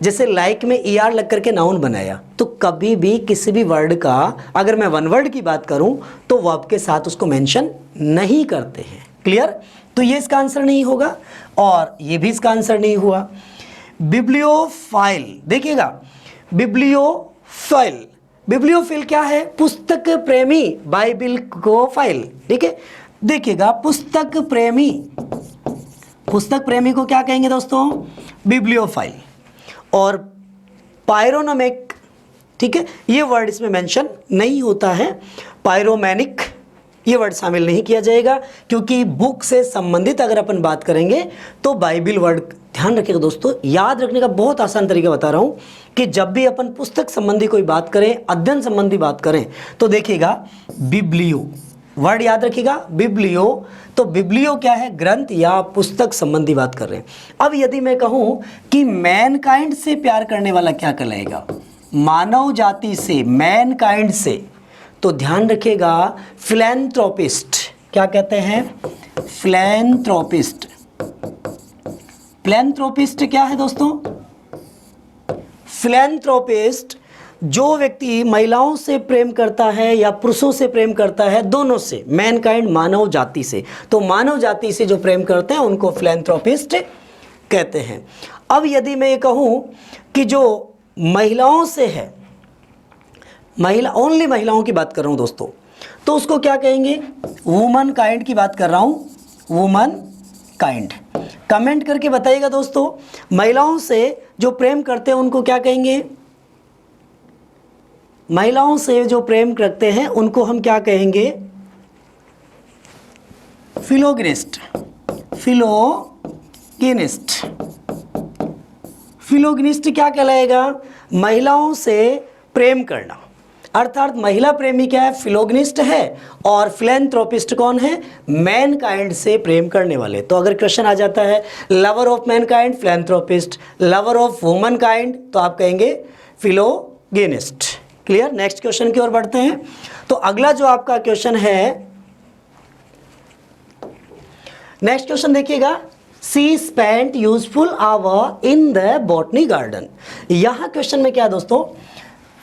जैसे लाइक में ER लग करके नाउन बनाया, तो कभी भी किसी भी वर्ड का, अगर मैं वन वर्ड की बात करूं तो वर्ब के साथ उसको मेंशन नहीं करते हैं। क्लियर, तो ये इसका आंसर नहीं होगा, और ये भी इसका आंसर नहीं हुआ। बिब्लियोफाइल, देखिएगा, बिब्लियोफाइल, बिब्लियोफाइल क्या है, पुस्तक प्रेमी, बाइबिल को फाइल, ठीक है। देखिएगा, पुस्तक प्रेमी, पुस्तक प्रेमी को क्या कहेंगे दोस्तों, बिब्लियोफाइल। और पायरोनोमिक, ठीक है, ये वर्ड इसमें मेंशन नहीं होता है। पायरोमैनिक, ये वर्ड शामिल नहीं किया जाएगा, क्योंकि बुक से संबंधित अगर अपन बात करेंगे तो बाइबिल वर्ड। ध्यान रखिएगा दोस्तों, याद रखने का बहुत आसान तरीका बता रहा हूँ कि जब भी अपन पुस्तक संबंधी कोई बात करें, अध्ययन संबंधी बात करें, तो देखिएगा बिब्लियो वर्ड याद रखिएगा, बिब्लियो। तो बिब्लियो क्या है, ग्रंथ या पुस्तक संबंधी बात कर रहे हैं। अब यदि मैं कहूं कि मैनकाइंड से प्यार करने वाला क्या कहलाएगा, मानव जाति से, मैनकाइंड से, तो ध्यान रखिएगा फिलैंथ्रोपिस्ट। क्या कहते हैं, फिलैंथ्रोपिस्ट। फिलैंथ्रोपिस्ट क्या है दोस्तों, फिलैंथ्रोपिस्ट जो व्यक्ति महिलाओं से प्रेम करता है या पुरुषों से प्रेम करता है, दोनों से, मैनकाइंड, मानव जाति से, तो मानव जाति से जो प्रेम करते हैं उनको फिलैंथ्रोपिस्ट कहते हैं। अब यदि मैं ये कहूँ कि जो महिलाओं से है, महिला, ओनली महिलाओं की बात कर रहा हूँ दोस्तों, तो उसको क्या कहेंगे, वुमन काइंड की बात कर रहा हूँ, वुमन काइंड। कमेंट करके बताइएगा दोस्तों, महिलाओं से जो प्रेम करते हैं उनको क्या कहेंगे, महिलाओं से जो प्रेम करते हैं उनको हम क्या कहेंगे, फिलोगिनिस्ट, फिलोगिनिस्ट। फिलोगिनिस्ट क्या कहलाएगा, महिलाओं से प्रेम करना, अर्थात महिला प्रेमी क्या है, फिलोगिनिस्ट है, और फिलैंथ्रोपिस्ट कौन है, मैनकाइंड से प्रेम करने वाले। तो अगर क्वेश्चन आ जाता है lover of Mankind philanthropist, lover of woman kind, तो आप कहेंगे फिलोगिनिस्ट। क्लियर, नेक्स्ट क्वेश्चन की ओर बढ़ते हैं। तो अगला जो आपका क्वेश्चन है, नेक्स्ट क्वेश्चन देखिएगा, she spent useful hour in the botany garden. यहां क्वेश्चन में क्या है दोस्तों,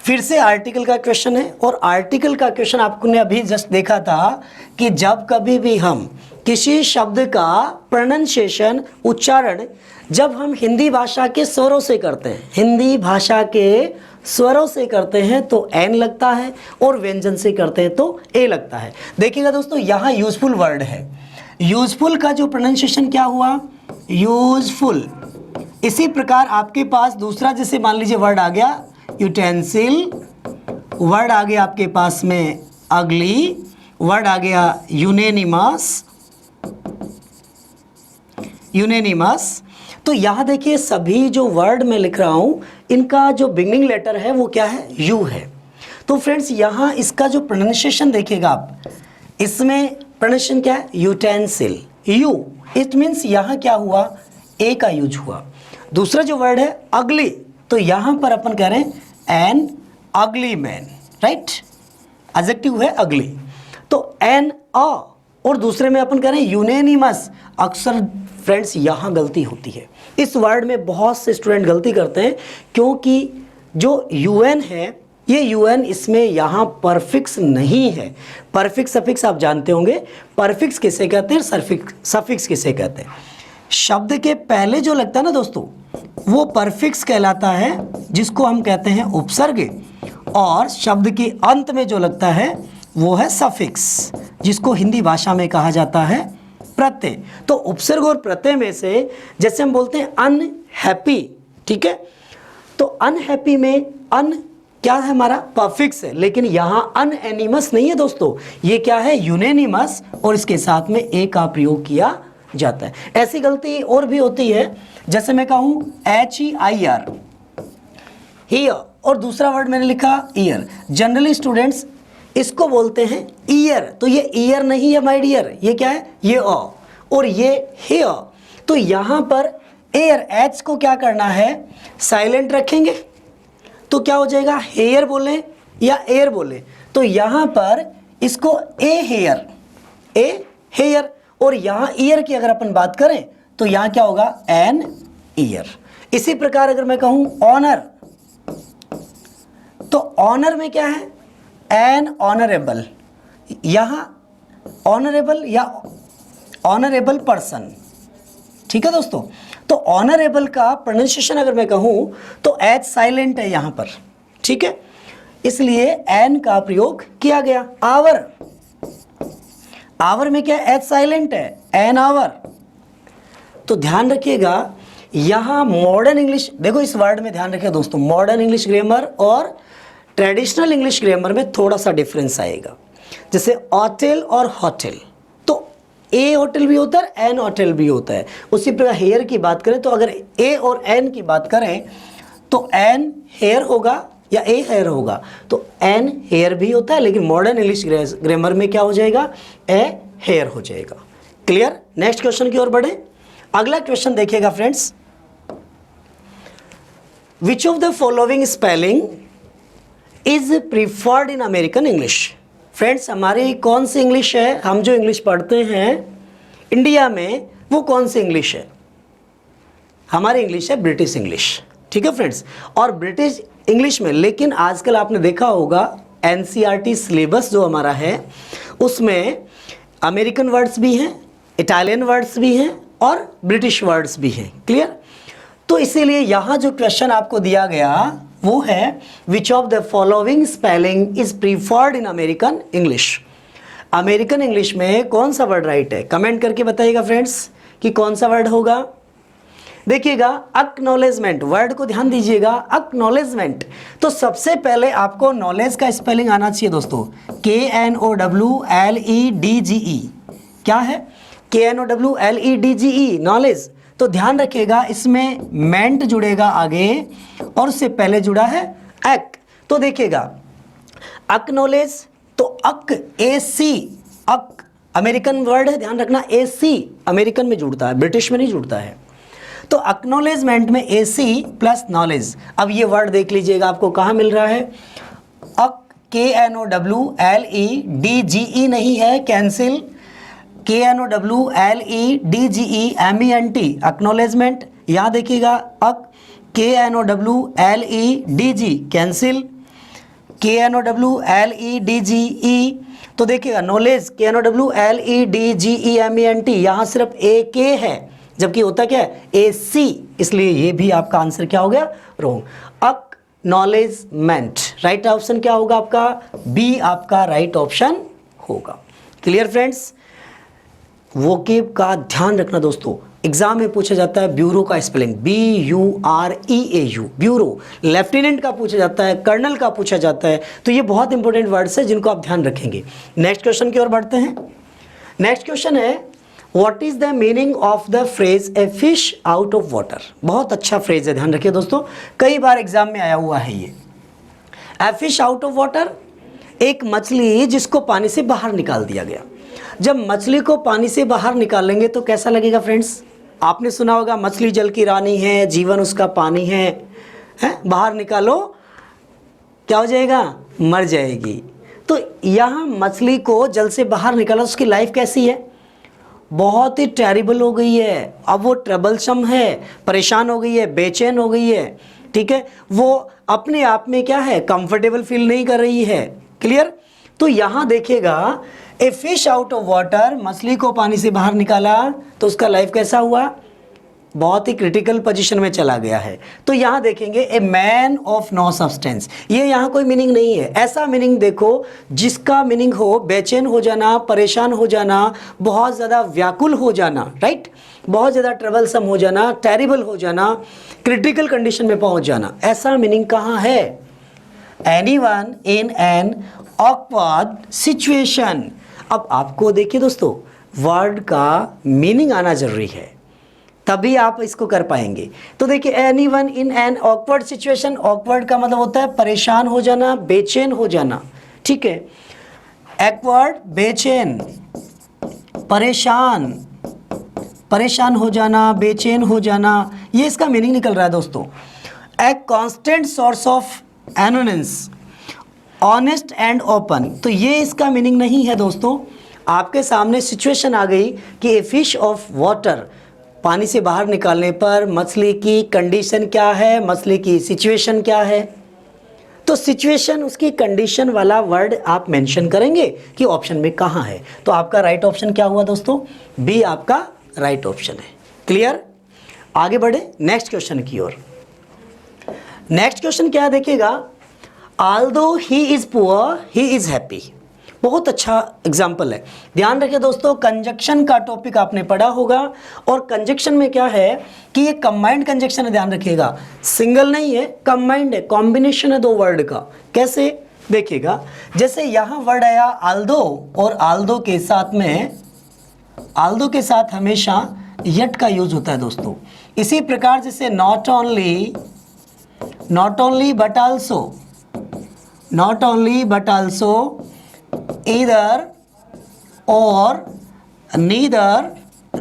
फिर से आर्टिकल का क्वेश्चन है, और आर्टिकल का क्वेश्चन आपने अभी जस्ट देखा था कि जब कभी भी हम किसी शब्द का प्रोनाउंसिएशन, उच्चारण, जब हम हिंदी भाषा के स्वरों से करते हैं, हिंदी भाषा के स्वरों से करते हैं तो एन लगता है, और व्यंजन से करते हैं तो ए लगता है। देखिएगा दोस्तों, यहाँ यूजफुल वर्ड है, यूजफुल का जो प्रोनाउंसिएशन क्या हुआ, यूजफुल। इसी प्रकार आपके पास दूसरा, जैसे मान लीजिए वर्ड आ गया यूटेंसिल, वर्ड आ गया आपके पास में अगली, वर्ड आ गया यूनेनिमस, यूनेनिमस। तो यहाँ देखिए सभी जो वर्ड मैं लिख रहा हूँ इनका जो बिगनिंग लेटर है वो क्या है, यू है। तो फ्रेंड्स यहाँ इसका जो प्रोनाउंसिएशन देखिएगा आप, इसमें प्रोनाउंसिएशन क्या है, यूटेंसिल, यू, इट मीन्स यहाँ क्या हुआ, ए का यूज हुआ। दूसरा जो वर्ड है अगली, तो यहाँ पर अपन कह रहे हैं एन अगली मैन, राइट, एडजेक्टिव है अगली। तो एन अ, और दूसरे में अपन कह रहे हैं यूनेनिमस। अक्सर फ्रेंड्स यहाँ गलती होती है, इस वर्ड में बहुत से स्टूडेंट गलती करते हैं, क्योंकि जो यूएन है ये यूएन इसमें यहाँ परफिक्स नहीं है। परफिक्स सफिक्स आप जानते होंगे, परफिक्स किसे कहते हैं, सफिक्स किसे कहते हैं। शब्द के पहले जो लगता है ना दोस्तों वो परफिक्स कहलाता है, जिसको हम कहते हैं उपसर्ग, और शब्द के अंत में जो लगता है वो है सफिक्स, जिसको हिंदी भाषा में कहा जाता है प्रत्यय। तो उपसर्ग और प्रत्यय में से जैसे हम बोलते हैं अनहैप्पी, ठीक है, तो अनहैप्पी में अन क्या है हमारा, परफिक्स है, लेकिन यहाँ अनएनिमस नहीं है दोस्तों, ये क्या है, यूनेनिमस, और इसके साथ में ए का प्रयोग किया जाता है। ऐसी गलती और भी होती है, जैसे मैं कहूँ HEIR, हियर, और दूसरा वर्ड मैंने लिखा ईयर। जनरली स्टूडेंट्स इसको बोलते हैं ईयर, तो ये ईयर नहीं है माय डियर, ये क्या है, ये और ये हेयर। तो यहाँ पर एयर, एच को क्या करना है, साइलेंट रखेंगे, तो क्या हो जाएगा, हेयर बोले या एयर बोले, तो यहाँ पर इसको ए हेयर, और यहाँ ईयर की अगर अपन बात करें तो यहाँ क्या होगा, एन ईयर। इसी प्रकार अगर मैं कहूँ ऑनर, तो ऑनर में क्या है, एन ऑनरेबल, यहाँ ऑनरेबल या ऑनरेबल पर्सन, ठीक है दोस्तों। तो ऑनरेबल का प्रोनाउंसिएशन अगर मैं कहूँ तो एच साइलेंट है यहाँ पर, ठीक है, इसलिए एन का प्रयोग किया गया। आवर, आवर में क्या, एच साइलेंट है, एन आवर। तो ध्यान रखिएगा यहाँ मॉडर्न इंग्लिश, देखो इस वर्ड में ध्यान रखिए दोस्तों, मॉडर्न इंग्लिश ग्रामर और ट्रेडिशनल इंग्लिश ग्रामर में थोड़ा सा डिफरेंस आएगा। जैसे होटल और होटल, तो ए होटल भी होता है, एन होटल भी होता है। उसी प्रकार हेयर की बात करें तो अगर ए और एन की बात करें तो एन हेयर होगा या ए हेयर होगा, तो एन हेयर भी होता है, लेकिन मॉडर्न इंग्लिश ग्रामर में क्या हो जाएगा, ए हेयर हो जाएगा। क्लियर। नेक्स्ट क्वेश्चन की ओर बढ़े। अगला क्वेश्चन देखिएगा friends, which of the following spelling is preferred in American English. Friends हमारी कौन सी इंग्लिश है, हम जो इंग्लिश पढ़ते हैं इंडिया में वो कौन सी इंग्लिश है, हमारी इंग्लिश है ब्रिटिश इंग्लिश, ठीक है फ्रेंड्स। और ब्रिटिश इंग्लिश में, लेकिन आजकल आपने देखा होगा NCERT सिलेबस जो हमारा है उसमें अमेरिकन वर्ड्स भी हैं, इटालियन वर्ड्स भी हैं और ब्रिटिश वर्ड्स भी हैं। क्लियर। तो इसीलिए यहाँ जो क्वेश्चन आपको दिया गया वो है which of the following spelling is preferred in American English. American English में कौन सा वर्ड राइट है, कमेंट करके बताइएगा फ्रेंड्स कि कौन सा वर्ड होगा। देखिएगा एक्नॉलेजमेंट, वर्ड को ध्यान दीजिएगा, एक्नॉलेजमेंट। तो सबसे पहले आपको नॉलेज का स्पेलिंग आना चाहिए दोस्तों, KNOWLEDGE। क्या है, KNOWLEDGE, नॉलेज। तो ध्यान रखिएगा इसमें मेंट जुड़ेगा आगे और उससे पहले जुड़ा है एक्। तो देखिएगा एक्नॉलेज, तो अक AC, अक अमेरिकन वर्ड है, ध्यान रखना AC अमेरिकन में जुड़ता है, ब्रिटिश में नहीं जुड़ता है। तो एक्नॉलेजमेंट में AC प्लस नॉलेज। अब ये वर्ड देख लीजिएगा आपको कहाँ मिल रहा है, अक KNOWLEDGE नहीं है, कैंसिल, KNOWLEDGE MENT एक्नॉलेजमेंट। यहाँ देखिएगा अक KNOWLEDG कैंसिल, KNOWLEDGE। तो देखिएगा नॉलेज KNOWLEDGE MENT, यहाँ सिर्फ AK है जबकि होता क्या है AC, इसलिए ये भी आपका आंसर क्या हो गया, रॉन्ग। एक्नॉलेजमेंट, राइट ऑप्शन क्या होगा आपका, बी आपका राइट ऑप्शन होगा। Clear friends. वोकेब का ध्यान रखना दोस्तों, एग्जाम में पूछा जाता है ब्यूरो का स्पेलिंग BUREAU, ब्यूरो। लेफ्टिनेंट का पूछा जाता है, कर्नल का पूछा जाता है। तो ये बहुत इंपॉर्टेंट वर्ड्स है जिनको आप ध्यान रखेंगे। नेक्स्ट क्वेश्चन की ओर बढ़ते हैं। नेक्स्ट क्वेश्चन है what is the meaning of the phrase a fish out of water. बहुत अच्छा फ्रेज है, ध्यान रखिए दोस्तों, कई बार एग्जाम में आया हुआ है ये। A fish out of water, एक मछली जिसको पानी से बाहर निकाल दिया गया। जब मछली को पानी से बाहर निकालेंगे तो कैसा लगेगा फ्रेंड्स? आपने सुना होगा मछली जल की रानी है, जीवन उसका पानी है, बाहर निकालो क्या हो जाएगा? मर जाएगी। तो यहाँ मछली को जल से बाहर निकाला, उसकी लाइफ कैसी है? बहुत ही टेरिबल हो गई है। अब वो ट्रबलसम है, परेशान हो गई है, बेचैन हो गई है, ठीक है। वो अपने आप में क्या है, कंफर्टेबल फील नहीं कर रही है। क्लियर? तो यहाँ देखिएगा a fish out of water, मछली को पानी से बाहर निकाला तो उसका लाइफ कैसा हुआ? बहुत ही क्रिटिकल पोजीशन में चला गया है। तो यहाँ देखेंगे a man of no substance, ये यहाँ कोई मीनिंग नहीं है। ऐसा मीनिंग देखो जिसका मीनिंग हो बेचैन हो जाना, परेशान हो जाना, बहुत ज़्यादा व्याकुल हो जाना, राइट, बहुत ज़्यादा ट्रबलसम हो जाना, टेरिबल हो जाना, क्रिटिकल कंडीशन में पहुँच जाना। ऐसा मीनिंग कहाँ है? Anyone in an awkward situation. अब आपको देखिए दोस्तों, वर्ड का मीनिंग आना जरूरी है, तभी आप इसको कर पाएंगे। तो देखिए anyone in an awkward situation, awkward का मतलब होता है परेशान हो जाना, बेचैन हो जाना, ठीक है। ऑकवर्ड, बेचैन, परेशान, परेशान हो जाना, बेचैन हो जाना, ये इसका मीनिंग निकल रहा है दोस्तों। A constant source of annoyance, honest and open, तो ये इसका मीनिंग नहीं है दोस्तों। आपके सामने सिचुएशन आ गई कि ए फिश ऑफ वाटर, पानी से बाहर निकालने पर मछली की कंडीशन क्या है, मछली की सिचुएशन क्या है। तो सिचुएशन, उसकी कंडीशन वाला वर्ड आप मेंशन करेंगे कि ऑप्शन में कहाँ है। तो आपका राइट ऑप्शन क्या हुआ दोस्तों? बी आपका राइट ऑप्शन है। क्लियर? आगे बढ़े नेक्स्ट क्वेश्चन की ओर। नेक्स्ट क्वेश्चन क्या देखिएगा, although he is poor he is happy. बहुत अच्छा एग्जाम्पल है, ध्यान रखिए दोस्तों। कंजक्शन का टॉपिक आपने पढ़ा होगा, और कंजक्शन में क्या है कि ये कंबाइंड कंजक्शन है, ध्यान रखिएगा, सिंगल नहीं है, कंबाइंड है, कॉम्बिनेशन है दो वर्ड का। कैसे देखिएगा, जैसे यहाँ वर्ड आया ऑल्दो, और ऑल्दो के साथ में, ऑल्दो के साथ हमेशा यट का यूज होता है दोस्तों। इसी प्रकार जैसे not only, not only but also, not only but also, either or, neither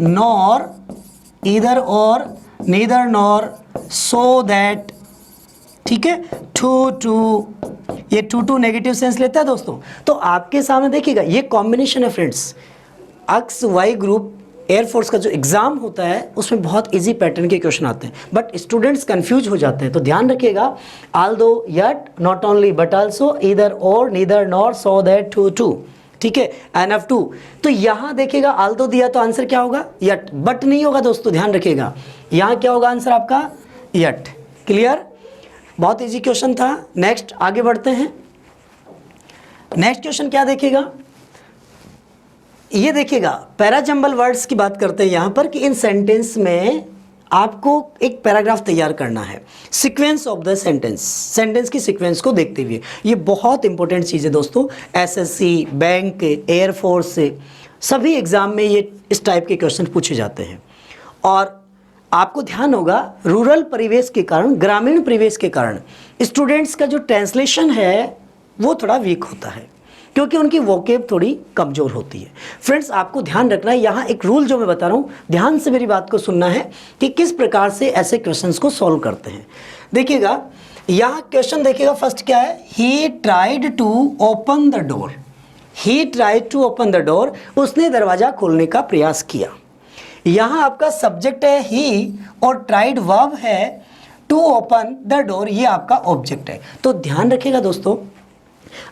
nor, either or, neither nor, so that, ठीक है। to, ये to नेगेटिव सेंस लेता है दोस्तों। तो आपके सामने देखिएगा ये कॉम्बिनेशन है friends. X Y group air force का जो एग्ज़ाम होता है उसमें बहुत इजी पैटर्न के क्वेश्चन आते हैं, बट स्टूडेंट्स कंफ्यूज हो जाते हैं। तो ध्यान रखिएगा, although, yet, not only but also, either or, neither nor, so that, too, ठीक है, एनफ टू। तो यहाँ देखिएगा ऑल्दो दिया तो आंसर क्या होगा? यट। बट नहीं होगा दोस्तों, ध्यान रखिएगा, यहाँ क्या होगा आंसर आपका? यट। क्लियर? बहुत इजी क्वेश्चन था। नेक्स्ट आगे बढ़ते हैं। नेक्स्ट क्वेश्चन क्या देखिएगा, ये देखिएगा पैराजंबल वर्ड्स की बात करते हैं यहाँ पर कि इन सेंटेंस में आपको एक पैराग्राफ तैयार करना है। Sequence of the sentence, sentence की सीक्वेंस को देखते हुए, ये बहुत इंपॉर्टेंट चीज़ है दोस्तों। एसएससी, बैंक, एयरफोर्स से सभी एग्ज़ाम में ये इस टाइप के क्वेश्चन पूछे जाते हैं। और आपको ध्यान होगा रूरल परिवेश के कारण, ग्रामीण परिवेश के कारण स्टूडेंट्स का जो ट्रांसलेशन है वो थोड़ा वीक होता है, क्योंकि उनकी वोकेब थोड़ी कमज़ोर होती है। फ्रेंड्स आपको ध्यान रखना है, यहाँ एक रूल जो मैं बता रहा हूँ, ध्यान से मेरी बात को सुनना है कि किस प्रकार से ऐसे क्वेश्चंस को सॉल्व करते हैं। देखिएगा यहाँ क्वेश्चन देखिएगा, फर्स्ट क्या है, he tried to open the door, he tried to open the door, उसने दरवाज़ा खोलने का प्रयास किया। यहाँ आपका सब्जेक्ट है ही और ट्राइड वर्ब है, टू ओपन द डोर ये आपका ऑब्जेक्ट है। तो ध्यान रखिएगा दोस्तों,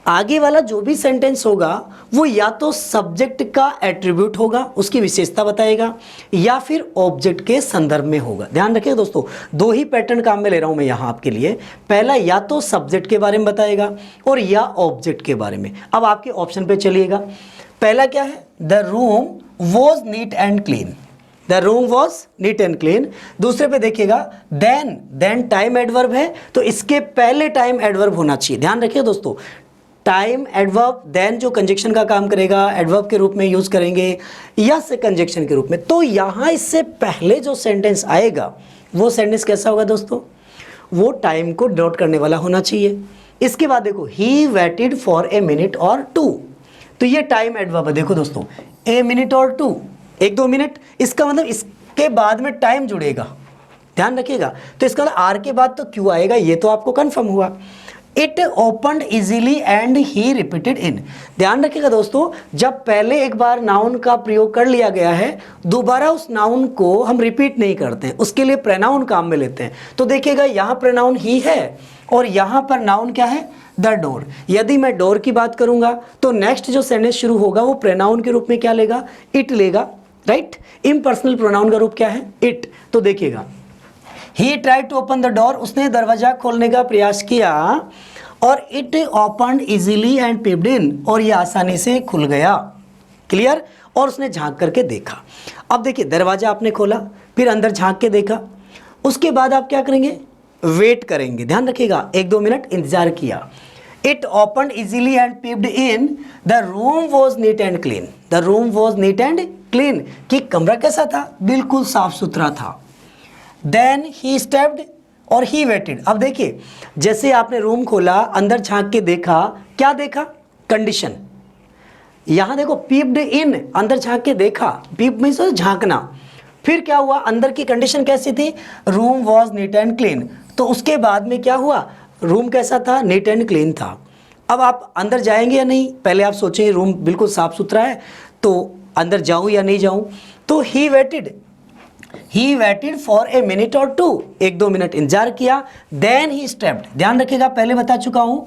आगे वाला जो भी सेंटेंस होगा वो या तो सब्जेक्ट का एट्रीब्यूट होगा, उसकी विशेषता बताएगा, या फिर ऑब्जेक्ट के संदर्भ में होगा। ध्यान रखिएगा दोस्तों, दो ही पैटर्न काम में ले रहा हूं मैं यहाँ आपके लिए। पहला या तो सब्जेक्ट के बारे में बताएगा और या ऑब्जेक्ट के बारे में। अब आपके ऑप्शन पे चलिएगा, पहला क्या है, the room was neat and clean, the room was neat and clean. दूसरे पे देखिएगा देन टाइम एडवर्ब है तो इसके पहले टाइम एडवर्ब होना चाहिए। ध्यान रखिए दोस्तों, टाइम एडवर्ब देन जो कंजक्शन का काम करेगा एडवर्ब के रूप में यूज करेंगे या से कंजक्शन के रूप में। तो यहाँ इससे पहले जो सेंटेंस आएगा वो सेंटेंस कैसा होगा दोस्तों, वो टाइम को डिनोट करने वाला होना चाहिए। इसके बाद देखो ही waited for a minute or to, तो ये टाइम एडवर्ब है। देखो दोस्तों ए मिनट और टू, 1-2 मिनट, इसका मतलब इसके बाद में टाइम जुड़ेगा, ध्यान रखिएगा। तो इसका मतलब आर के बाद तो क्यू आएगा, ये तो आपको कंफर्म हुआ। It opened easily and he repeated in. ध्यान रखिएगा दोस्तों, जब पहले एक बार नाउन का प्रयोग कर लिया गया है दोबारा उस नाउन को हम रिपीट नहीं करते हैं, उसके लिए प्रोनाउन काम में लेते हैं। तो देखिएगा यहाँ प्रोनाउन ही है और यहाँ पर नाउन क्या है, द डोर। यदि मैं डोर की बात करूंगा तो नेक्स्ट जो सेंटेंस शुरू होगा वो प्रोनाउन के रूप में क्या लेगा, इट लेगा, राइट। इम्पर्सनल प्रोनाउन का रूप क्या है, इट। तो देखिएगा he tried to open the door, उसने दरवाजा खोलने का प्रयास किया और it opened easily and peeped in, और ये आसानी से खुल गया, क्लियर। और उसने झांक करके देखा। अब देखिए दरवाजा आपने खोला, फिर अंदर झांक के देखा, उसके बाद आप क्या करेंगे, वेट करेंगे। ध्यान रखिएगा 1-2 मिनट इंतजार किया। It opened easily and peeped in, the room was neat and clean. The room was neat and clean, कि कमरा कैसा था, बिल्कुल साफ सुथरा था। देन ही स्टेप्ड और ही वेटेड। अब देखिए जैसे आपने रूम खोला, अंदर झांक के देखा, क्या देखा, कंडीशन। यहां देखो पीप्ड इन, अंदर झांक के देखा, पीप मींस झांकना। फिर क्या हुआ, अंदर की कंडीशन कैसी थी, room was neat and clean. तो उसके बाद में क्या हुआ, रूम कैसा था, नीट एंड क्लीन था। अब आप अंदर जाएंगे या नहीं, पहले आप सोचेंगे रूम बिल्कुल साफ सुथरा है तो अंदर जाऊं या नहीं जाऊं। तो he waited for a minute or two, 1-2 minute इंतजार किया। Then he stepped. ध्यान रखिएगा पहले बता चुका हूं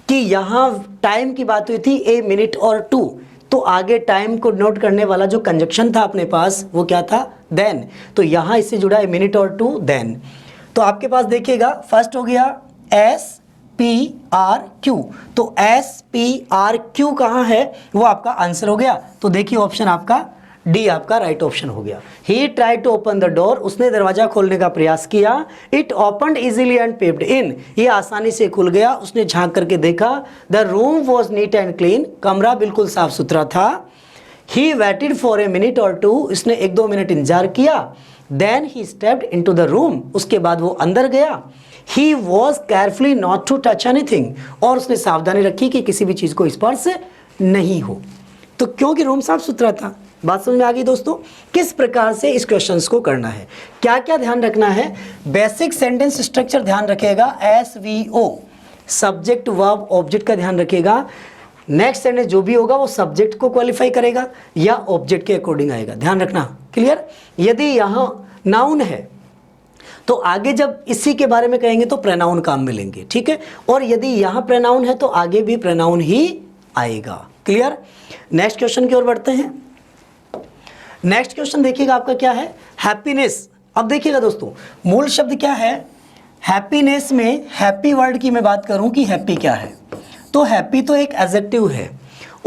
कि यहां टाइम की बात हुई थी, ए मिनट और टू, तो आगे टाइम को नोट करने वाला जो कंजक्शन था अपने पास वो क्या था, देन। तो यहां इससे जुड़ा है मिनट और टू, देन। तो आपके पास देखिएगा फर्स्ट हो गया SPRQ, तो SPRQ कहाँ है, वो आपका आंसर हो गया। तो देखिए ऑप्शन आपका डी आपका राइट ऑप्शन हो गया। He tried to open the door, उसने दरवाजा खोलने का प्रयास किया। It opened easily and peeped in, ये आसानी से खुल गया, उसने झांक करके देखा। The room was neat and clean, कमरा बिल्कुल साफ सुथरा था। He waited for a minute or two, इसने 1-2 मिनट इंतजार किया। Then he stepped into the room, उसके बाद वो अंदर गया। He was carefully not to touch anything, और उसने सावधानी रखी कि किसी भी चीज को स्पर्श नहीं हो। तो क्योंकि रूम साफ सुथरा था। बात समझ में आ गई दोस्तों, किस प्रकार से इस क्वेश्चंस को करना है, क्या क्या ध्यान रखना है। बेसिक सेंटेंस स्ट्रक्चर ध्यान रखिएगा, SVO, सब्जेक्ट वर्ब ऑब्जेक्ट का ध्यान रखिएगा। नेक्स्ट सेंटेंस जो भी होगा वो सब्जेक्ट को क्वालिफाई करेगा या ऑब्जेक्ट के अकॉर्डिंग आएगा, ध्यान रखना, क्लियर। यदि यहाँ नाउन है तो आगे जब इसी के बारे में कहेंगे तो प्रोनाउन काम में लेंगे, ठीक है। और यदि यहाँ प्रोनाउन है तो आगे भी प्रोनाउन ही आएगा, क्लियर। नेक्स्ट क्वेश्चन की ओर बढ़ते हैं। नेक्स्ट क्वेश्चन देखिएगा आपका क्या है, हैप्पीनेस। अब देखिएगा दोस्तों मूल शब्द क्या है, हैप्पीनेस में हैप्पी वर्ड की मैं बात करूं कि हैप्पी क्या है, तो हैप्पी तो एक एडजेक्टिव है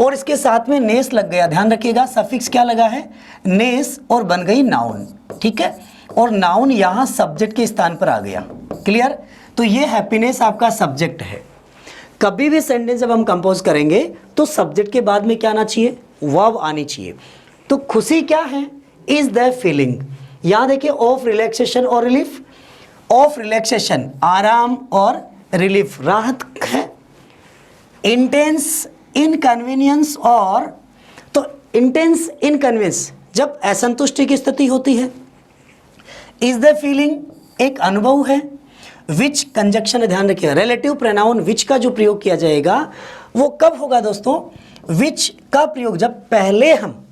और इसके साथ में नेस लग गया। ध्यान रखिएगा सफिक्स क्या लगा है, नेस, और बन गई नाउन, ठीक है। और नाउन यहाँ सब्जेक्ट के स्थान पर आ गया, क्लियर। तो ये हैप्पीनेस आपका सब्जेक्ट है। कभी भी सेंटेंस जब हम कंपोज करेंगे तो सब्जेक्ट के बाद में क्या आना चाहिए, वर्ब आनी चाहिए। तो खुशी क्या है, इज द फीलिंग। यहाँ देखिए ऑफ रिलैक्सेशन और रिलीफ, ऑफ रिलैक्सेशन आराम और रिलीफ राहत है। इंटेंस इनकन्वीनियंस, और तो इंटेंस इनकन्वीनियंस जब असंतुष्टि की स्थिति होती है। इज द फीलिंग एक अनुभव है। विच कंजक्शन ध्यान रखिएगा, रिलेटिव प्रोनाउन विच का जो प्रयोग किया जाएगा वो कब होगा दोस्तों, विच का प्रयोग जब पहले हम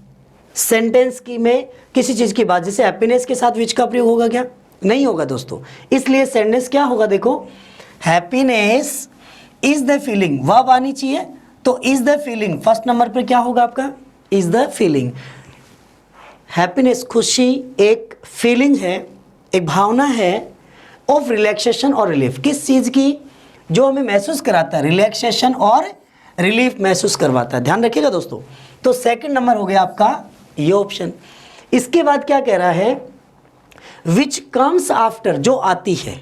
सेंटेंस की में किसी चीज की बात, जैसे हैप्पीनेस के साथ विच का प्रयोग होगा क्या, नहीं होगा दोस्तों। इसलिए सेंटेंस क्या होगा, देखो happiness is the feeling, verb आनी चाहिए। तो is the feeling first number पर क्या होगा आपका, इज द फीलिंग। हैप्पीनेस खुशी एक फीलिंग है, एक भावना है ऑफ रिलैक्सेशन और रिलीफ, किस चीज की, जो हमें महसूस कराता है, रिलैक्सेशन और रिलीफ महसूस करवाता है। ध्यान रखिएगा दोस्तों। तो सेकंड नंबर हो गया आपका ये ऑप्शन। इसके बाद क्या कह रहा है, विच कम्स आफ्टर, जो आती है,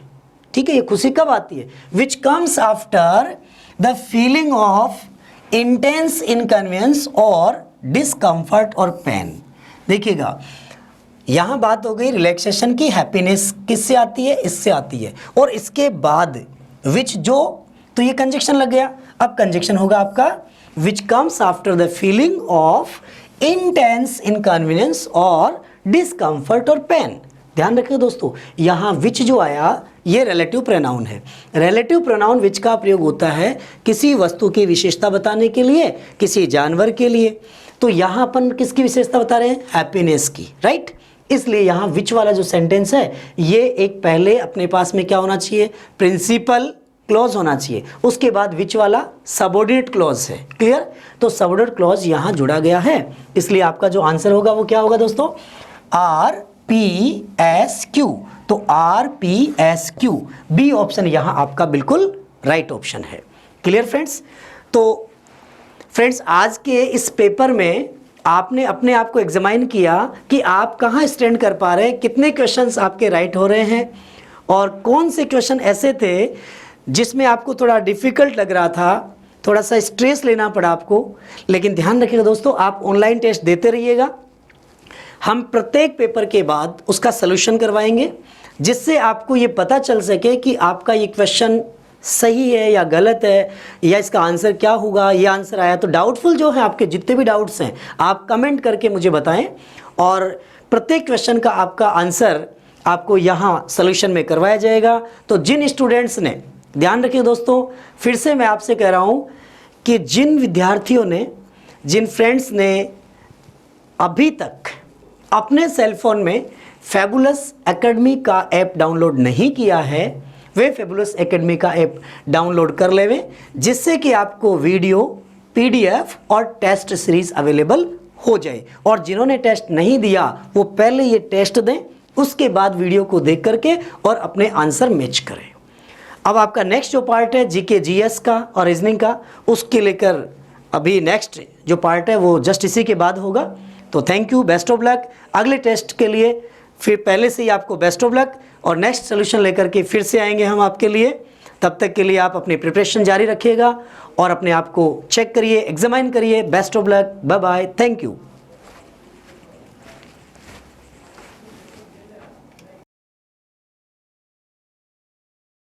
ठीक है, ये खुशी कब आती है, which comes after the feeling of intense inconvenience और डिस्कम्फर्ट और पेन। देखिएगा यहाँ बात हो गई रिलैक्सेशन की, हैप्पीनेस किससे आती है, इससे आती है, और इसके बाद विच, जो, तो ये कंजक्शन लग गया। अब कंजक्शन होगा आपका which comes after the feeling of intense inconvenience और डिस्कम्फर्ट और पेन। ध्यान रखिए दोस्तों, यहाँ विच जो आया ये रिलेटिव प्रोनाउन है। रिलेटिव प्रोनाउन विच का प्रयोग होता है किसी वस्तु की विशेषता बताने के लिए, किसी जानवर के लिए। तो यहाँ अपन किसकी विशेषता बता रहे हैं, हैप्पीनेस की, राइट। इसलिए यहाँ विच वाला जो सेंटेंस है ये एक पहले अपने पास में क्या होना चाहिए, प्रिंसिपल क्लॉज होना चाहिए, उसके बाद विच वाला सबऑर्डिनेट क्लॉज है। क्लियर। तो सबऑर्डिनेट क्लॉज यहाँ जुड़ा गया है, इसलिए आपका जो आंसर होगा वो क्या होगा दोस्तों, RPSQ। तो RPSQ बी ऑप्शन यहाँ आपका बिल्कुल राइट ऑप्शन है। Clear friends. तो फ्रेंड्स आज के इस पेपर में आपने अपने आप को एग्जामाइन किया कि आप कहाँ स्टैंड कर पा रहे हैं, कितने क्वेश्चंस आपके राइट हो रहे हैं, और कौन से क्वेश्चन ऐसे थे जिसमें आपको थोड़ा डिफ़िकल्ट लग रहा था, थोड़ा सा स्ट्रेस लेना पड़ा आपको। लेकिन ध्यान रखिएगा दोस्तों, आप ऑनलाइन टेस्ट देते रहिएगा, हम प्रत्येक पेपर के बाद उसका सलूशन करवाएंगे, जिससे आपको ये पता चल सके कि आपका ये क्वेश्चन सही है या गलत है, या इसका आंसर क्या होगा। ये आंसर आया तो डाउटफुल जो है, आपके जितने भी डाउट्स हैं आप कमेंट करके मुझे बताएं, और प्रत्येक क्वेश्चन का आपका आंसर आपको यहाँ सॉल्यूशन में करवाया जाएगा। तो जिन स्टूडेंट्स ने, ध्यान रखिए दोस्तों, फिर से मैं आपसे कह रहा हूँ कि जिन विद्यार्थियों ने, जिन फ्रेंड्स ने अभी तक अपने सेलफोन में फैबुलस एकेडमी का ऐप डाउनलोड नहीं किया है, वे फैबुलस एकेडमी का ऐप डाउनलोड कर लेवें, जिससे कि आपको वीडियो, PDF और टेस्ट सीरीज अवेलेबल हो जाए। और जिन्होंने टेस्ट नहीं दिया वो पहले ये टेस्ट दें, उसके बाद वीडियो को देख करके और अपने आंसर मैच करें। अब आपका नेक्स्ट जो पार्ट है GK GS का और रीजनिंग का, उसके लेकर अभी नेक्स्ट जो पार्ट है वो जस्ट इसी के बाद होगा। तो thank you, best of luck अगले टेस्ट के लिए। फिर पहले से ही आपको बेस्ट ऑफ लक, और नेक्स्ट सोल्यूशन लेकर के फिर से आएंगे हम आपके लिए। तब तक के लिए आप अपनी प्रिपरेशन जारी रखिएगा और अपने आप को चेक करिए, एग्जामाइन करिए। Best of luck, bye bye, thank you.